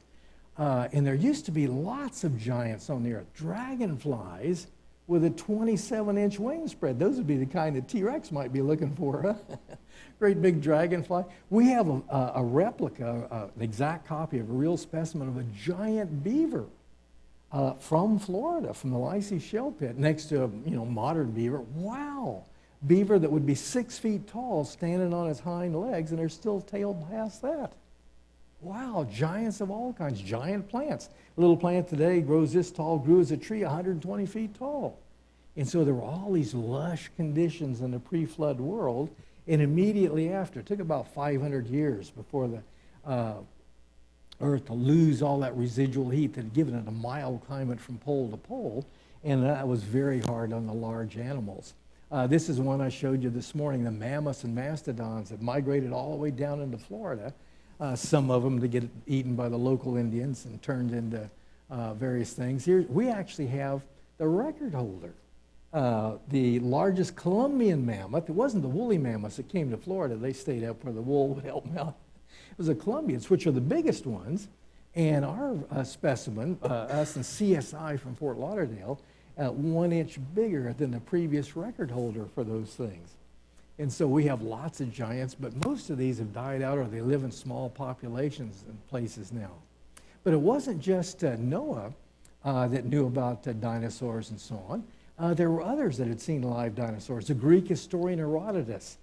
And there used to be lots of giants on the earth. Dragonflies with a 27-inch wingspread. Those would be the kind that T-Rex might be looking for, huh? Great big dragonfly. We have a replica, an exact copy of a real specimen of a giant beaver from Florida, from the Lysee Shell Pit, next to a modern beaver. Wow! Beaver that would be 6 feet tall, standing on his hind legs, and they're still tailed past that. Wow, giants of all kinds, giant plants. A little plant today grows this tall, grew as a tree 120 feet tall. And so there were all these lush conditions in the pre-flood world, and immediately after, it took about 500 years before the Earth to lose all that residual heat that had given it a mild climate from pole to pole, and that was very hard on the large animals. This is one I showed you this morning, the mammoths and mastodons that migrated all the way down into Florida. Some of them to get eaten by the local Indians and turned into various things. Here we actually have the record holder. The largest Columbian mammoth, it wasn't the woolly mammoths that came to Florida. They stayed up where the wool would help them out. It was the Columbians, which are the biggest ones. And our specimen, us and CSI from Fort Lauderdale, 1 inch bigger than the previous record holder for those things. And so we have lots of giants, but most of these have died out or they live in small populations in places now. But it wasn't just Noah that knew about dinosaurs and so on. There were others that had seen live dinosaurs. The Greek historian Herodotus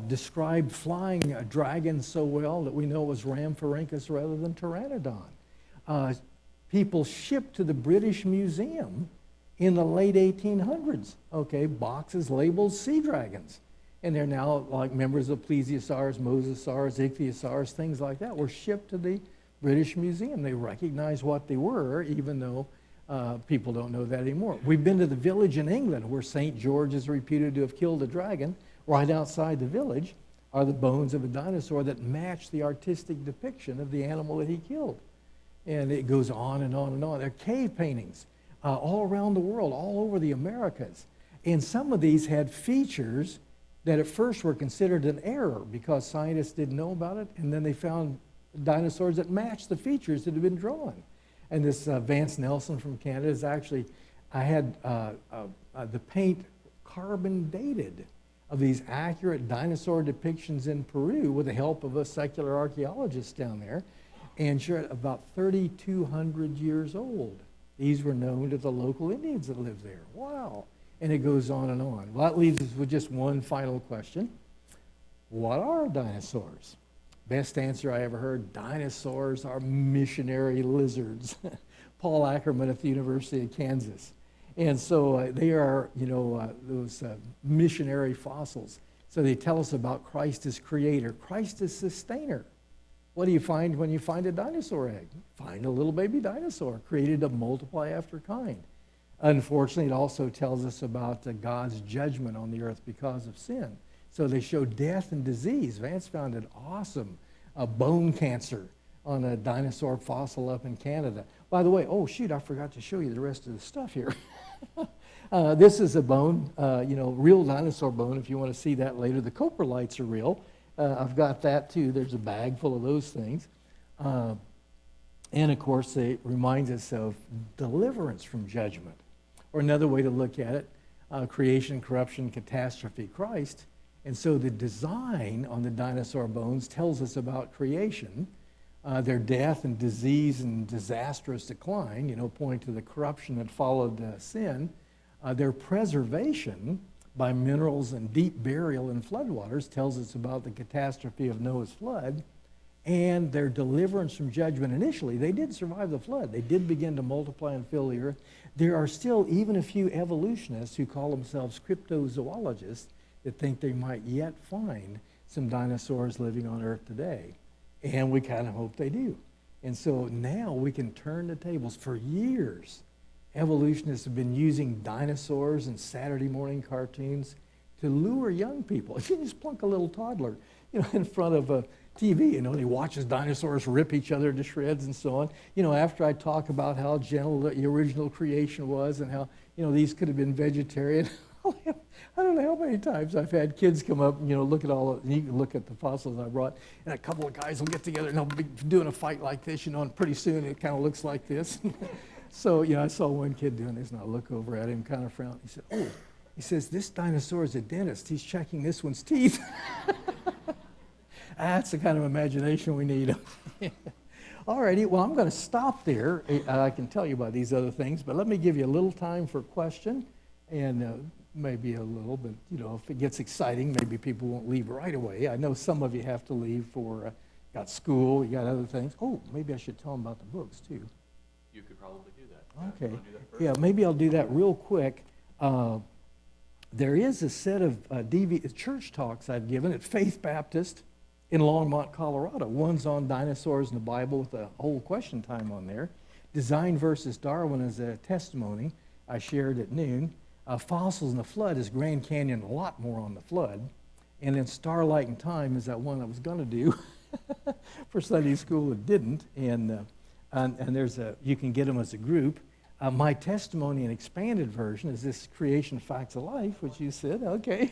described flying dragons so well that we know it was Rhamphorhynchus rather than Pteranodon. People shipped to the British Museum in the late 1800s, boxes labeled sea dragons. And they're now like members of plesiosaurs, mosasaurs, ichthyosaurs, things like that were shipped to the British Museum. They recognize what they were, even though people don't know that anymore. We've been to the village in England where St. George is reputed to have killed a dragon. Right outside the village are the bones of a dinosaur that match the artistic depiction of the animal that he killed. And it goes on and on and on. There are cave paintings all around the world, all over the Americas. And some of these had features that at first were considered an error because scientists didn't know about it, and then they found dinosaurs that matched the features that had been drawn. And this Vance Nelson from Canada is actually, I had the paint carbon dated of these accurate dinosaur depictions in Peru with the help of a secular archaeologist down there, and sure, about 3,200 years old. These were known to the local Indians that lived there. Wow. And it goes on and on. Well, that leaves us with just one final question. What are dinosaurs? Best answer I ever heard, dinosaurs are missionary lizards. Paul Ackerman at the University of Kansas. And so they are, those missionary fossils. So they tell us about Christ as creator, Christ as sustainer. What do you find when you find a dinosaur egg? Find a little baby dinosaur created to multiply after kind. Unfortunately, it also tells us about God's judgment on the earth because of sin. So they show death and disease. Vance found an awesome bone cancer on a dinosaur fossil up in Canada. By the way, I forgot to show you the rest of the stuff here. This is a bone, real dinosaur bone, if you want to see that later. The coprolites are real. I've got that too. There's a bag full of those things. And of course, it reminds us of deliverance from judgment. Or another way to look at it, creation, corruption, catastrophe, Christ. And so the design on the dinosaur bones tells us about creation. their death and disease and disastrous decline, pointing to the corruption that followed sin, their preservation by minerals and deep burial in floodwaters tells us about the catastrophe of Noah's flood, and their deliverance from judgment initially. They did survive the flood. They did begin to multiply and fill the earth. There are still even a few evolutionists who call themselves cryptozoologists that think they might yet find some dinosaurs living on Earth today. And we kind of hope they do. And so now we can turn the tables. For years, evolutionists have been using dinosaurs in Saturday morning cartoons to lure young people. If you just plunk a little toddler, in front of a TV, and he watches dinosaurs rip each other to shreds and so on. After I talk about how gentle the original creation was and how, these could have been vegetarian. I don't know how many times I've had kids come up and, look at you can look at the fossils I brought, and a couple of guys will get together and they'll be doing a fight like this, and pretty soon it kind of looks like this. So, I saw one kid doing this, and I look over at him, kind of frown. He said, "Oh," he says, "this dinosaur is a dentist. He's checking this one's teeth." That's the kind of imagination we need. All righty, well, I'm going to stop there. I can tell you about these other things, but let me give you a little time for question, and maybe a little, but, if it gets exciting, maybe people won't leave right away. I know some of you have to leave for, got school, you got other things. Oh, maybe I should tell them about the books, too. You could probably do that. Okay. You wanna do that first? Yeah, maybe I'll do that real quick. There is a set of church talks I've given at Faith Baptist in Longmont, Colorado. One's on dinosaurs in the Bible with a whole question time on there. Design versus Darwin is a testimony I shared at noon. Fossils in the Flood is Grand Canyon, a lot more on the flood. And then Starlight in Time is that one I was going to do for Sunday school that didn't. And there's you can get them as a group. My testimony and expanded version is this Creation Facts of Life, which you said, okay.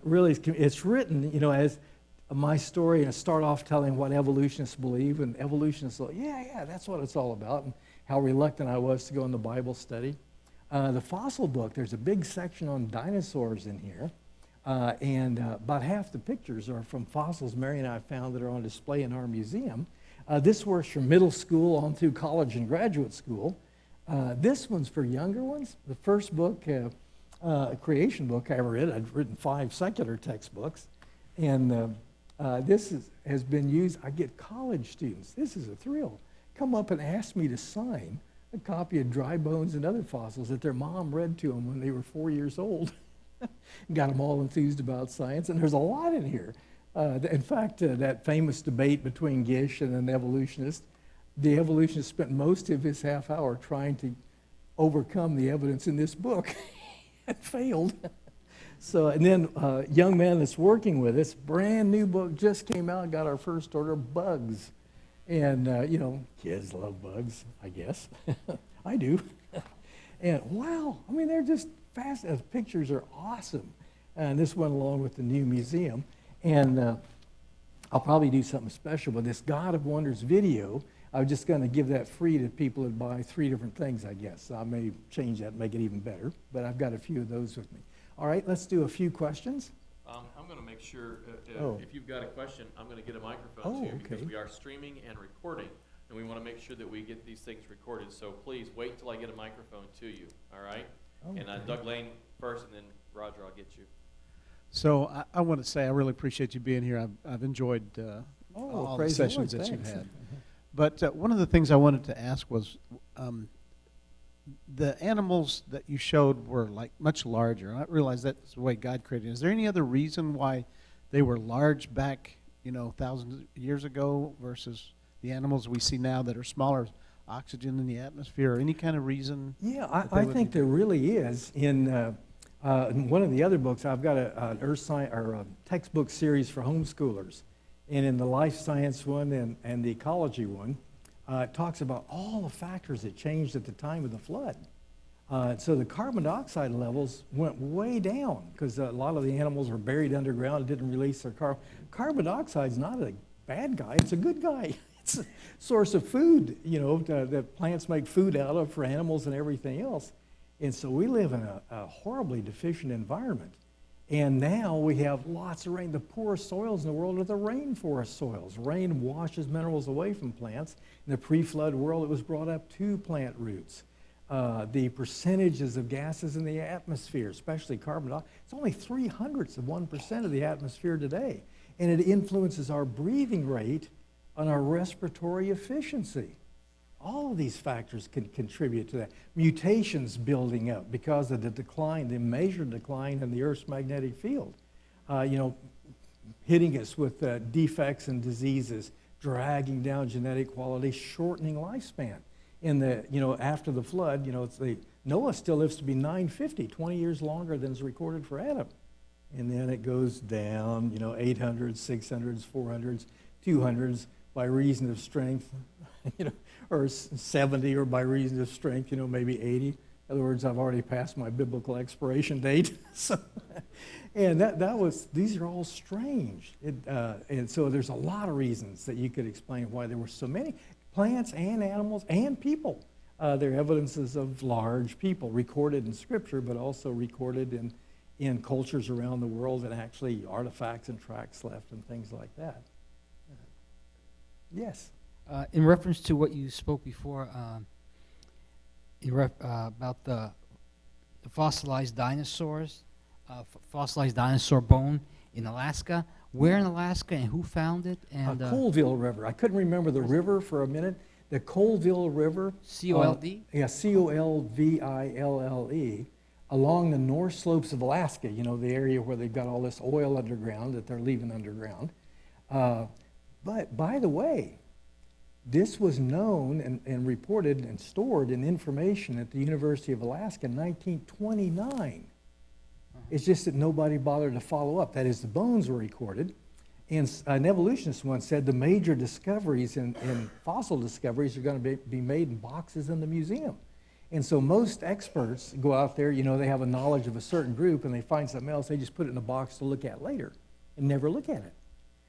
Really, it's written, as my story, and I start off telling what evolutionists believe, and evolutionists go, yeah, that's what it's all about, and how reluctant I was to go in the Bible study. The fossil book, there's a big section on dinosaurs in here, and about half the pictures are from fossils Mary and I found that are on display in our museum. This works from middle school on through college and graduate school. This one's for younger ones. The first book, creation book I ever read, I'd written 5 secular textbooks, and this has been used. I get college students, this is a thrill, come up and ask me to sign a copy of Dry Bones and Other Fossils that their mom read to them when they were 4 years old. Got them all enthused about science, and there's a lot in here. In fact, that famous debate between Gish and an evolutionist, the evolutionist spent most of his half hour trying to overcome the evidence in this book and failed. So, and then a young man that's working with us, brand new book, just came out, got our first order, Bugs. And, kids love bugs, I guess. I do. And wow, they're just fast. The pictures are awesome. And this went along with the new museum. And I'll probably do something special with this God of Wonders video. I was just going to give that free to people that buy 3 different things, I guess. So I may change that and make it even better. But I've got a few of those with me. All right, let's do a few questions. I'm going to make sure, Oh. if you've got a question, I'm going to get a microphone to you because okay. we are streaming and recording, and we want to make sure that we get these things recorded. So please wait till I get a microphone to you, all right? Okay. And Doug Lane first, and then Roger, I'll get you. So I want to say I really appreciate you being here. I've enjoyed all the praise the sessions Lord, that you've thanks. had. But one of the things I wanted to ask was the animals that you showed were like much larger. I realize that's the way God created it. Is there any other reason why they were large back, thousands of years ago versus the animals we see now that are smaller, oxygen in the atmosphere, or any kind of reason? Yeah, I think there really is. In one of the other books, I've got an earth science or a textbook series for homeschoolers, and in the life science one and the ecology one, it talks about all the factors that changed at the time of the flood. So the carbon dioxide levels went way down because a lot of the animals were buried underground and didn't release their carbon. Carbon dioxide is not a bad guy; it's a good guy. It's a source of food, that plants make food out of for animals and everything else. And so we live in a horribly deficient environment. And now we have lots of rain. The poorest soils in the world are the rainforest soils. Rain washes minerals away from plants. In the pre-flood world, it was brought up to plant roots. The percentages of gases in the atmosphere, especially carbon dioxide, it's only 0.03% of the atmosphere today. And it influences our breathing rate and our respiratory efficiency. All of these factors can contribute to that. Mutations building up because of the decline, the measured decline in the Earth's magnetic field. Hitting us with defects and diseases, dragging down genetic quality, shortening lifespan. After the flood, Noah still lives to be 950, 20 years longer than is recorded for Adam. And then it goes down, 800s, 600s, 400s, 200s by reason of strength, or 70, or by reason of strength, maybe 80. In other words, I've already passed my biblical expiration date. And these are all strange. And so there's a lot of reasons that you could explain why there were so many plants and animals and people. There are evidences of large people recorded in Scripture, but also recorded in cultures around the world, and actually artifacts and tracks left and things like that. Yes. In reference to what you spoke before, about the fossilized dinosaurs, fossilized dinosaur bone in Alaska. Where in Alaska, and who found it? And Colville River. I couldn't remember the river for a minute. The Colville River. C-O-L-D? Yeah, Colville, along the north slopes of Alaska, the area where they've got all this oil underground that they're leaving underground. But by the way, this was known and reported and stored in information at the University of Alaska in 1929. It's just that nobody bothered to follow up. That is, the bones were recorded. And an evolutionist once said the major discoveries in fossil discoveries are going to be made in boxes in the museum. And so most experts go out there, they have a knowledge of a certain group, and they find something else, they just put it in a box to look at later and never look at it.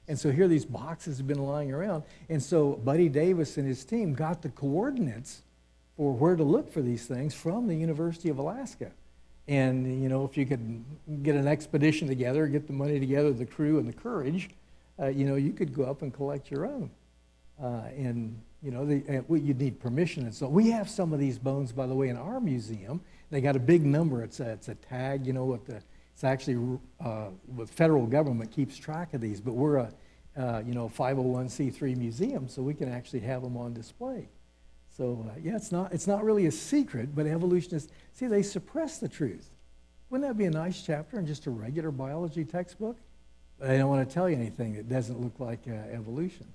And so here these boxes have been lying around. And so Buddy Davis and his team got the coordinates for where to look for these things from the University of Alaska. And, if you could get an expedition together, get the money together, the crew and the courage, you could go up and collect your own. You'd need permission. And so we have some of these bones, by the way, in our museum. They got a big number. It's a tag, it's actually the federal government keeps track of these, but we're a 501c3 museum, so we can actually have them on display. So it's not really a secret, but evolutionists, they suppress the truth. Wouldn't that be a nice chapter in just a regular biology textbook? But I don't want to tell you anything that doesn't look like evolution.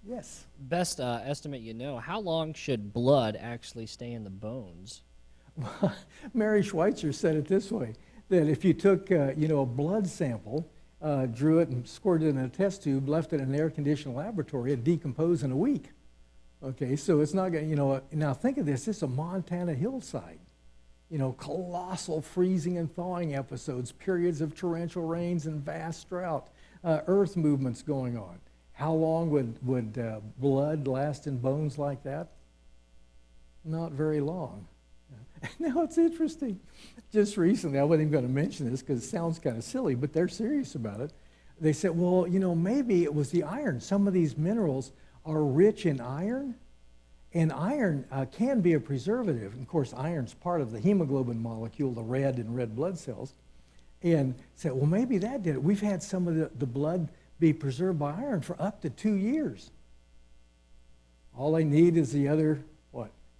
Yes. Best estimate how long should blood actually stay in the bones? Mary Schweitzer said it this way, that if you took a blood sample, drew it and squirted it in a test tube, left it in an air-conditioned laboratory, it'd decompose in a week. Okay, so it's not going to, now think of this, it's a Montana hillside. Colossal freezing and thawing episodes, periods of torrential rains and vast drought, earth movements going on. How long would blood last in bones like that? Not very long. Now it's interesting. Just recently, I wasn't even going to mention this because it sounds kind of silly, but they're serious about it. They said, well, maybe it was the iron. Some of these minerals are rich in iron, and iron can be a preservative. Of course, iron's part of the hemoglobin molecule, the red in red blood cells. And said, well, maybe that did it. We've had some of the blood be preserved by iron for up to 2 years. All they need is the other,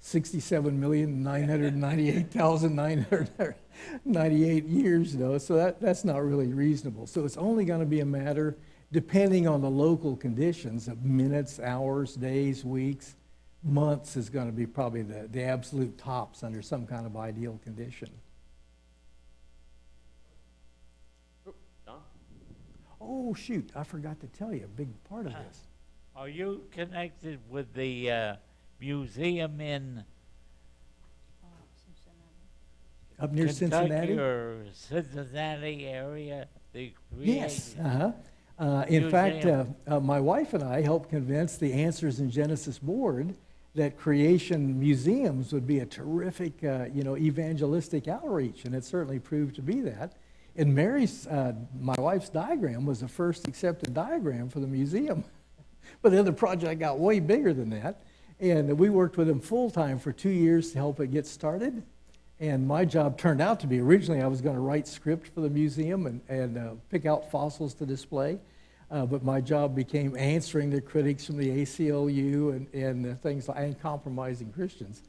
67,998,998 years, so that's not really reasonable. So it's only going to be a matter, depending on the local conditions, of minutes, hours, days, weeks, months is going to be probably the absolute tops under some kind of ideal condition. Don? Oh, shoot, I forgot to tell you a big part of this. Are you connected with the museum in Up near Kentucky Cincinnati? or Cincinnati area? Yes. In fact, my wife and I helped convince the Answers in Genesis board that creation museums would be a terrific, evangelistic outreach, and it certainly proved to be that. And Mary's, my wife's diagram was the first accepted diagram for the museum. But then the project got way bigger than that. And we worked with them full-time for 2 years to help it get started. And my job turned out to be, originally I was going to write script for the museum and pick out fossils to display. But my job became answering the critics from the ACLU and things like, and compromising Christians.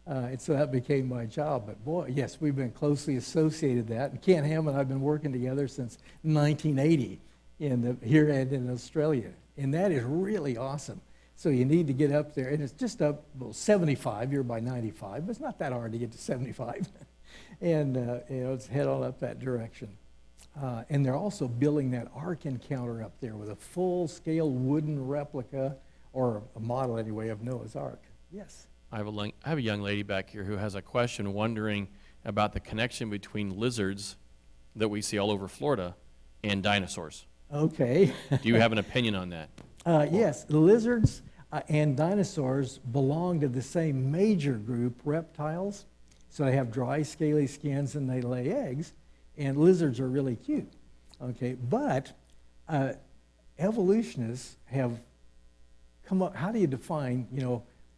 And so that became my job. But boy, yes, we've been closely associated with that. And Ken Ham and I have been working together since 1980 here and in Australia. And that is really awesome. So you need to get up there, and it's just up, well, 75, you're by 95, but it's not that hard to get to 75. And, it's head on up that direction. And they're also building that Ark encounter up there with a full-scale wooden replica, or a model anyway, of Noah's Ark. Yes? I have a young lady back here who has a question wondering about the connection between lizards that we see all over Florida and dinosaurs. Okay. Do you have an opinion on that? Yes, lizards and dinosaurs belong to the same major group, reptiles. So they have dry, scaly skins and they lay eggs. And lizards are really cute. Okay, but evolutionists have come up. How do you define,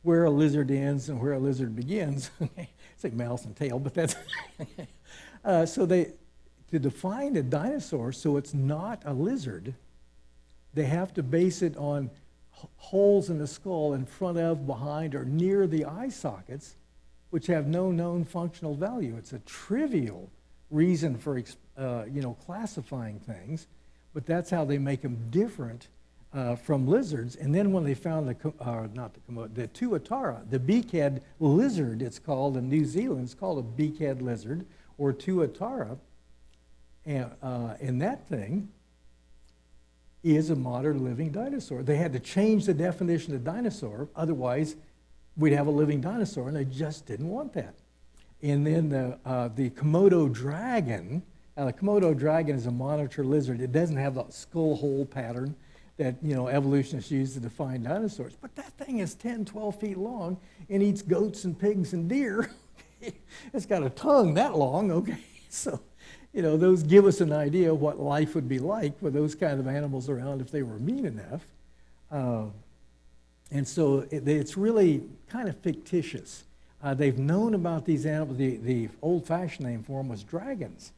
where a lizard ends and where a lizard begins? It's like mouse and tail, but that's to define a dinosaur so it's not a lizard, they have to base it on holes in the skull in front of, behind, or near the eye sockets, which have no known functional value. It's a trivial reason for classifying things, but that's how they make them different from lizards. And then when they found the tuatara, the beakhead lizard, it's called in New Zealand, it's called a beakhead lizard or tuatara, and that thing is a modern living dinosaur. They had to change the definition of dinosaur, otherwise we'd have a living dinosaur, and they just didn't want that. And then the Komodo dragon, the Komodo dragon is a monitor lizard. It doesn't have the skull hole pattern that evolutionists use to define dinosaurs, but that thing is 10, 12 feet long and eats goats and pigs and deer. It's got a tongue that long, okay? So, those give us an idea of what life would be like with those kind of animals around if they were mean enough. And so it's really kind of fictitious. They've known about these animals. The old-fashioned name for them was dragons.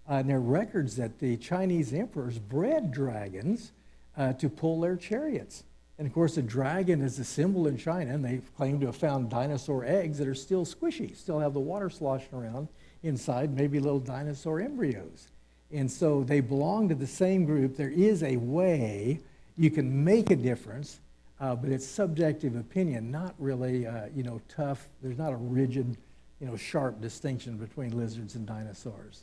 And there are records that the Chinese emperors bred dragons to pull their chariots. And of course, a dragon is a symbol in China, and they claim to have found dinosaur eggs that are still squishy, still have the water sloshing around inside, maybe little dinosaur embryos. And so they belong to the same group. There is a way you can make a difference, but it's subjective opinion, not really, tough. There's not a rigid, sharp distinction between lizards and dinosaurs.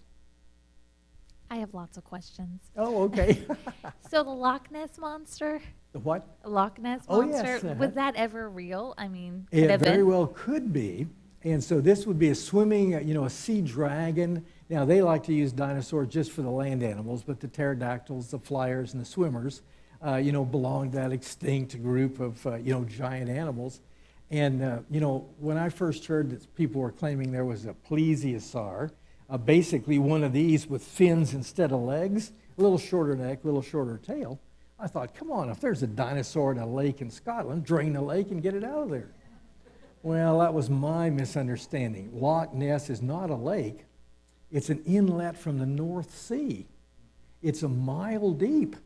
I have lots of questions. Oh, okay. So the Loch Ness Monster, The what? Loch Ness Oh, Monster, yes, was that ever real? I mean, could It have very been? well could be. And so this would be a swimming, a sea dragon. Now, they like to use dinosaurs just for the land animals, but the pterodactyls, the flyers, and the swimmers, belong to that extinct group of, giant animals. And, when I first heard that people were claiming there was a plesiosaur, basically one of these with fins instead of legs, a little shorter neck, a little shorter tail, I thought, come on, if there's a dinosaur in a lake in Scotland, drain the lake and get it out of there. Well, that was my misunderstanding. Loch Ness is not a lake. It's an inlet from the North Sea. It's a mile deep.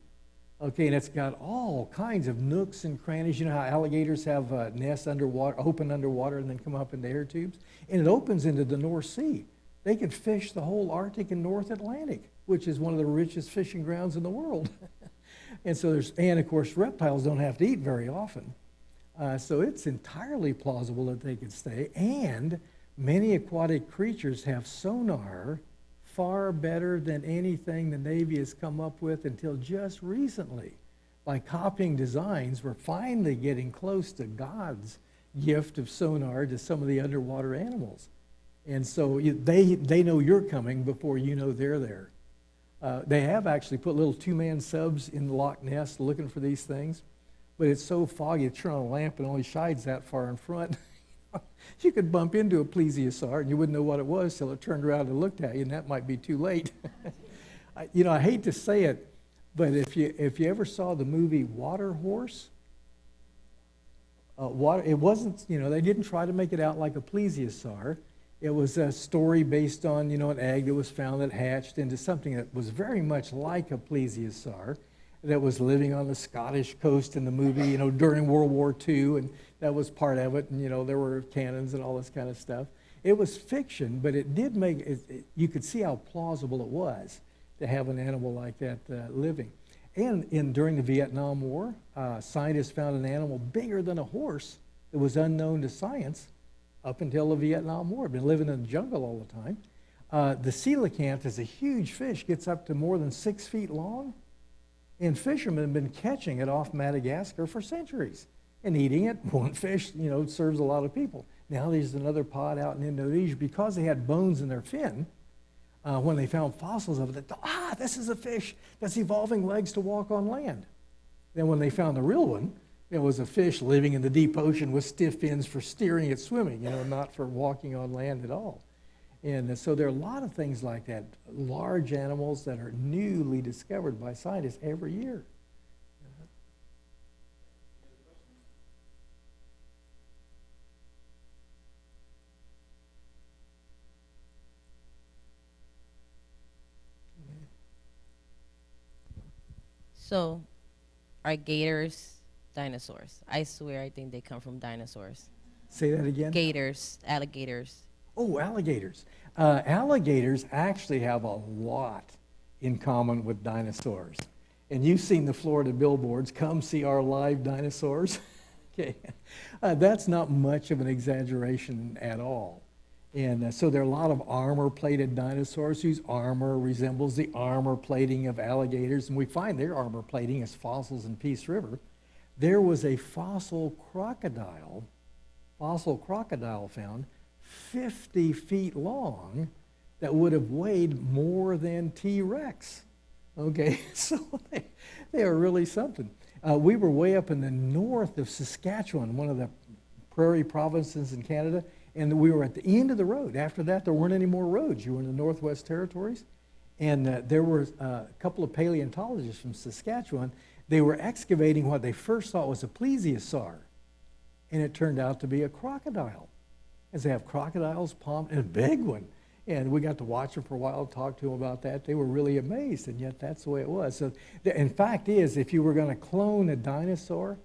Okay, and it's got all kinds of nooks and crannies. You know how alligators have nests underwater, open underwater, and then come up into air tubes? And it opens into the North Sea. They can fish the whole Arctic and North Atlantic, which is one of the richest fishing grounds in the world. And of course, reptiles don't have to eat very often. So it's entirely plausible that they could stay. And many aquatic creatures have sonar far better than anything the Navy has come up with until just recently. By copying designs, we're finally getting close to God's gift of sonar to some of the underwater animals. And so they know you're coming before you know they're there. They have actually put little two-man subs in Loch Ness looking for these things, but it's so foggy, turn on a lamp and only shines that far in front. You could bump into a plesiosaur and you wouldn't know what it was till it turned around and looked at you, and that might be too late. I hate to say it, but if you ever saw the movie Water Horse, it wasn't, they didn't try to make it out like a plesiosaur. It was a story based on, an egg that was found that hatched into something that was very much like a plesiosaur that was living on the Scottish coast in the movie, during World War II, and that was part of it, and, there were cannons and all this kind of stuff. It was fiction, but it did make, you could see how plausible it was to have an animal like that living. And during the Vietnam War, scientists found an animal bigger than a horse that was unknown to science up until the Vietnam War. Been living in the jungle all the time. The coelacanth is a huge fish, gets up to more than 6 feet long, and fishermen have been catching it off Madagascar for centuries and eating it. One fish, serves a lot of people. Now there's another pod out in Indonesia because they had bones in their fin. When they found fossils of it, they thought, this is a fish that's evolving legs to walk on land. Then when they found the real one, it was a fish living in the deep ocean with stiff fins for steering it swimming, not for walking on land at all. And so there are a lot of things like that, large animals that are newly discovered by scientists every year. So, are gators dinosaurs? I swear I think they come from dinosaurs. Say that again? Gators, alligators. Oh, alligators. Alligators actually have a lot in common with dinosaurs. And you've seen the Florida billboards, come see our live dinosaurs. Okay, that's not much of an exaggeration at all. And so there are a lot of armor-plated dinosaurs whose armor resembles the armor plating of alligators, and we find their armor plating as fossils in Peace River. There was a fossil crocodile found 50 feet long that would have weighed more than T-Rex. Okay, so they are really something. We were way up in the north of Saskatchewan, one of the prairie provinces in Canada, and we were at the end of the road. After that, there weren't any more roads. You were in the Northwest Territories, and there were a couple of paleontologists from Saskatchewan. They were excavating what they first thought was a plesiosaur, and it turned out to be a crocodile. As they have crocodiles, and a big one. And we got to watch them for a while, talk to them about that. They were really amazed, and yet that's the way it was. So, in fact is, if you were going to clone a dinosaur,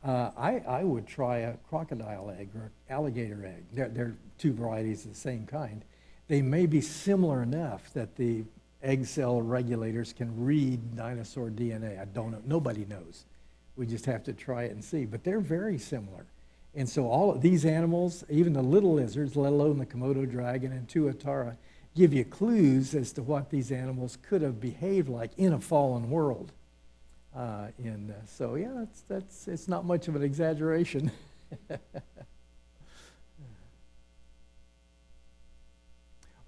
I would try a crocodile egg or alligator egg. They're two varieties of the same kind. They may be similar enough that the egg cell regulators can read dinosaur DNA. I don't know. Nobody knows. We just have to try it and see. But they're very similar. And so all of these animals, even the little lizards, let alone the Komodo dragon and tuatara, give you clues as to what these animals could have behaved like in a fallen world. So yeah, it's not much of an exaggeration.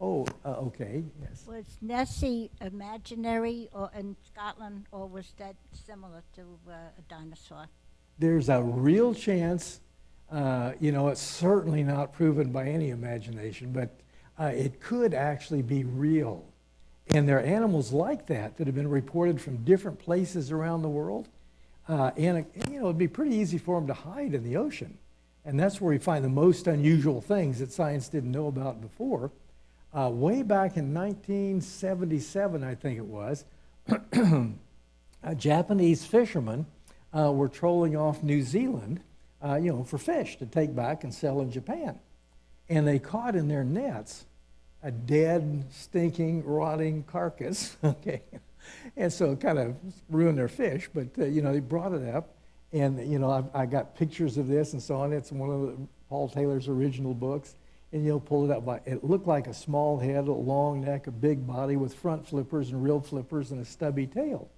Okay, yes. Was Nessie imaginary or in Scotland, or was that similar to a dinosaur? There's a real chance, it's certainly not proven by any imagination, but it could actually be real. And there are animals like that that have been reported from different places around the world. It'd be pretty easy for them to hide in the ocean. And that's where we find the most unusual things that science didn't know about before. Way back in 1977, I think it was, Japanese fishermen were trolling off New Zealand, for fish to take back and sell in Japan. And they caught in their nets a dead, stinking, rotting carcass, okay? And so it kind of ruined their fish, but, they brought it up. And, I got pictures of this and so on. It's one of Paul Taylor's original books. And pull it up. It looked like a small head, a long neck, a big body with front flippers and real flippers and a stubby tail.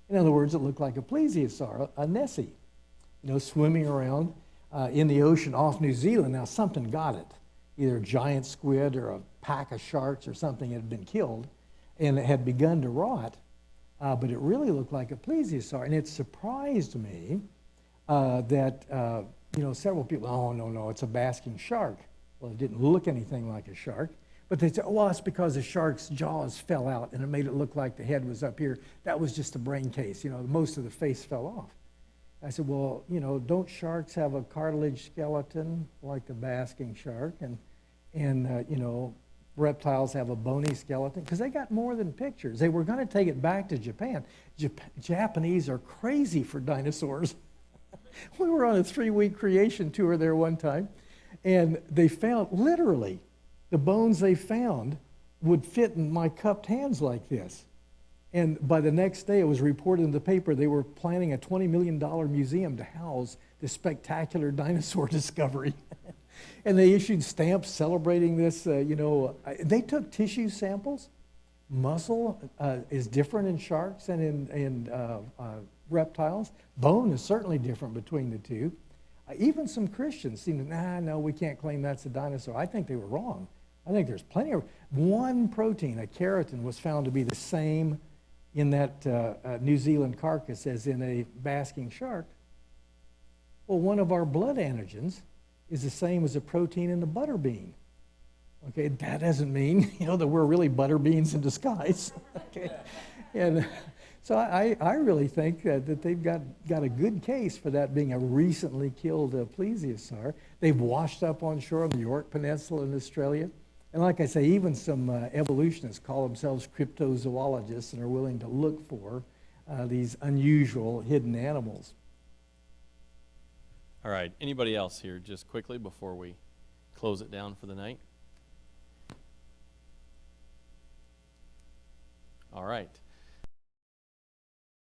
In other words, it looked like a plesiosaur, a Nessie, swimming around in the ocean off New Zealand. Now, something got it, either a giant squid or a pack of sharks or something had been killed, and it had begun to rot, but it really looked like a plesiosaur. And it surprised me that, several people, oh, no, it's a basking shark. Well, it didn't look anything like a shark, But they said, well, it's because the shark's jaws fell out and it made it look like the head was up here. That was just a brain case. Most of the face fell off. I said, well, don't sharks have a cartilage skeleton like the basking shark? And reptiles have a bony skeleton? Because they got more than pictures. They were going to take it back to Japan. Japanese are crazy for dinosaurs. We were on a 3-week creation tour there one time, and they found, literally, the bones they found would fit in my cupped hands like this. And by the next day, it was reported in the paper they were planning a $20 million museum to house this spectacular dinosaur discovery. And they issued stamps celebrating this. They took tissue samples. Muscle is different in sharks and in reptiles. Bone is certainly different between the two. Even some Christians seem to, no, we can't claim that's a dinosaur. I think they were wrong. I think there's plenty of, one protein, a keratin, was found to be the same in that New Zealand carcass as in a basking shark. Well, one of our blood antigens is the same as a protein in the butter bean. Okay, that doesn't mean, that we're really butter beans in disguise. Okay, and so I really think that they've got a good case for that being a recently killed plesiosaur. They've washed up on shore on the York Peninsula in Australia. And like I say, even some evolutionists call themselves cryptozoologists and are willing to look for these unusual hidden animals. All right, anybody else here, just quickly before we close it down for the night?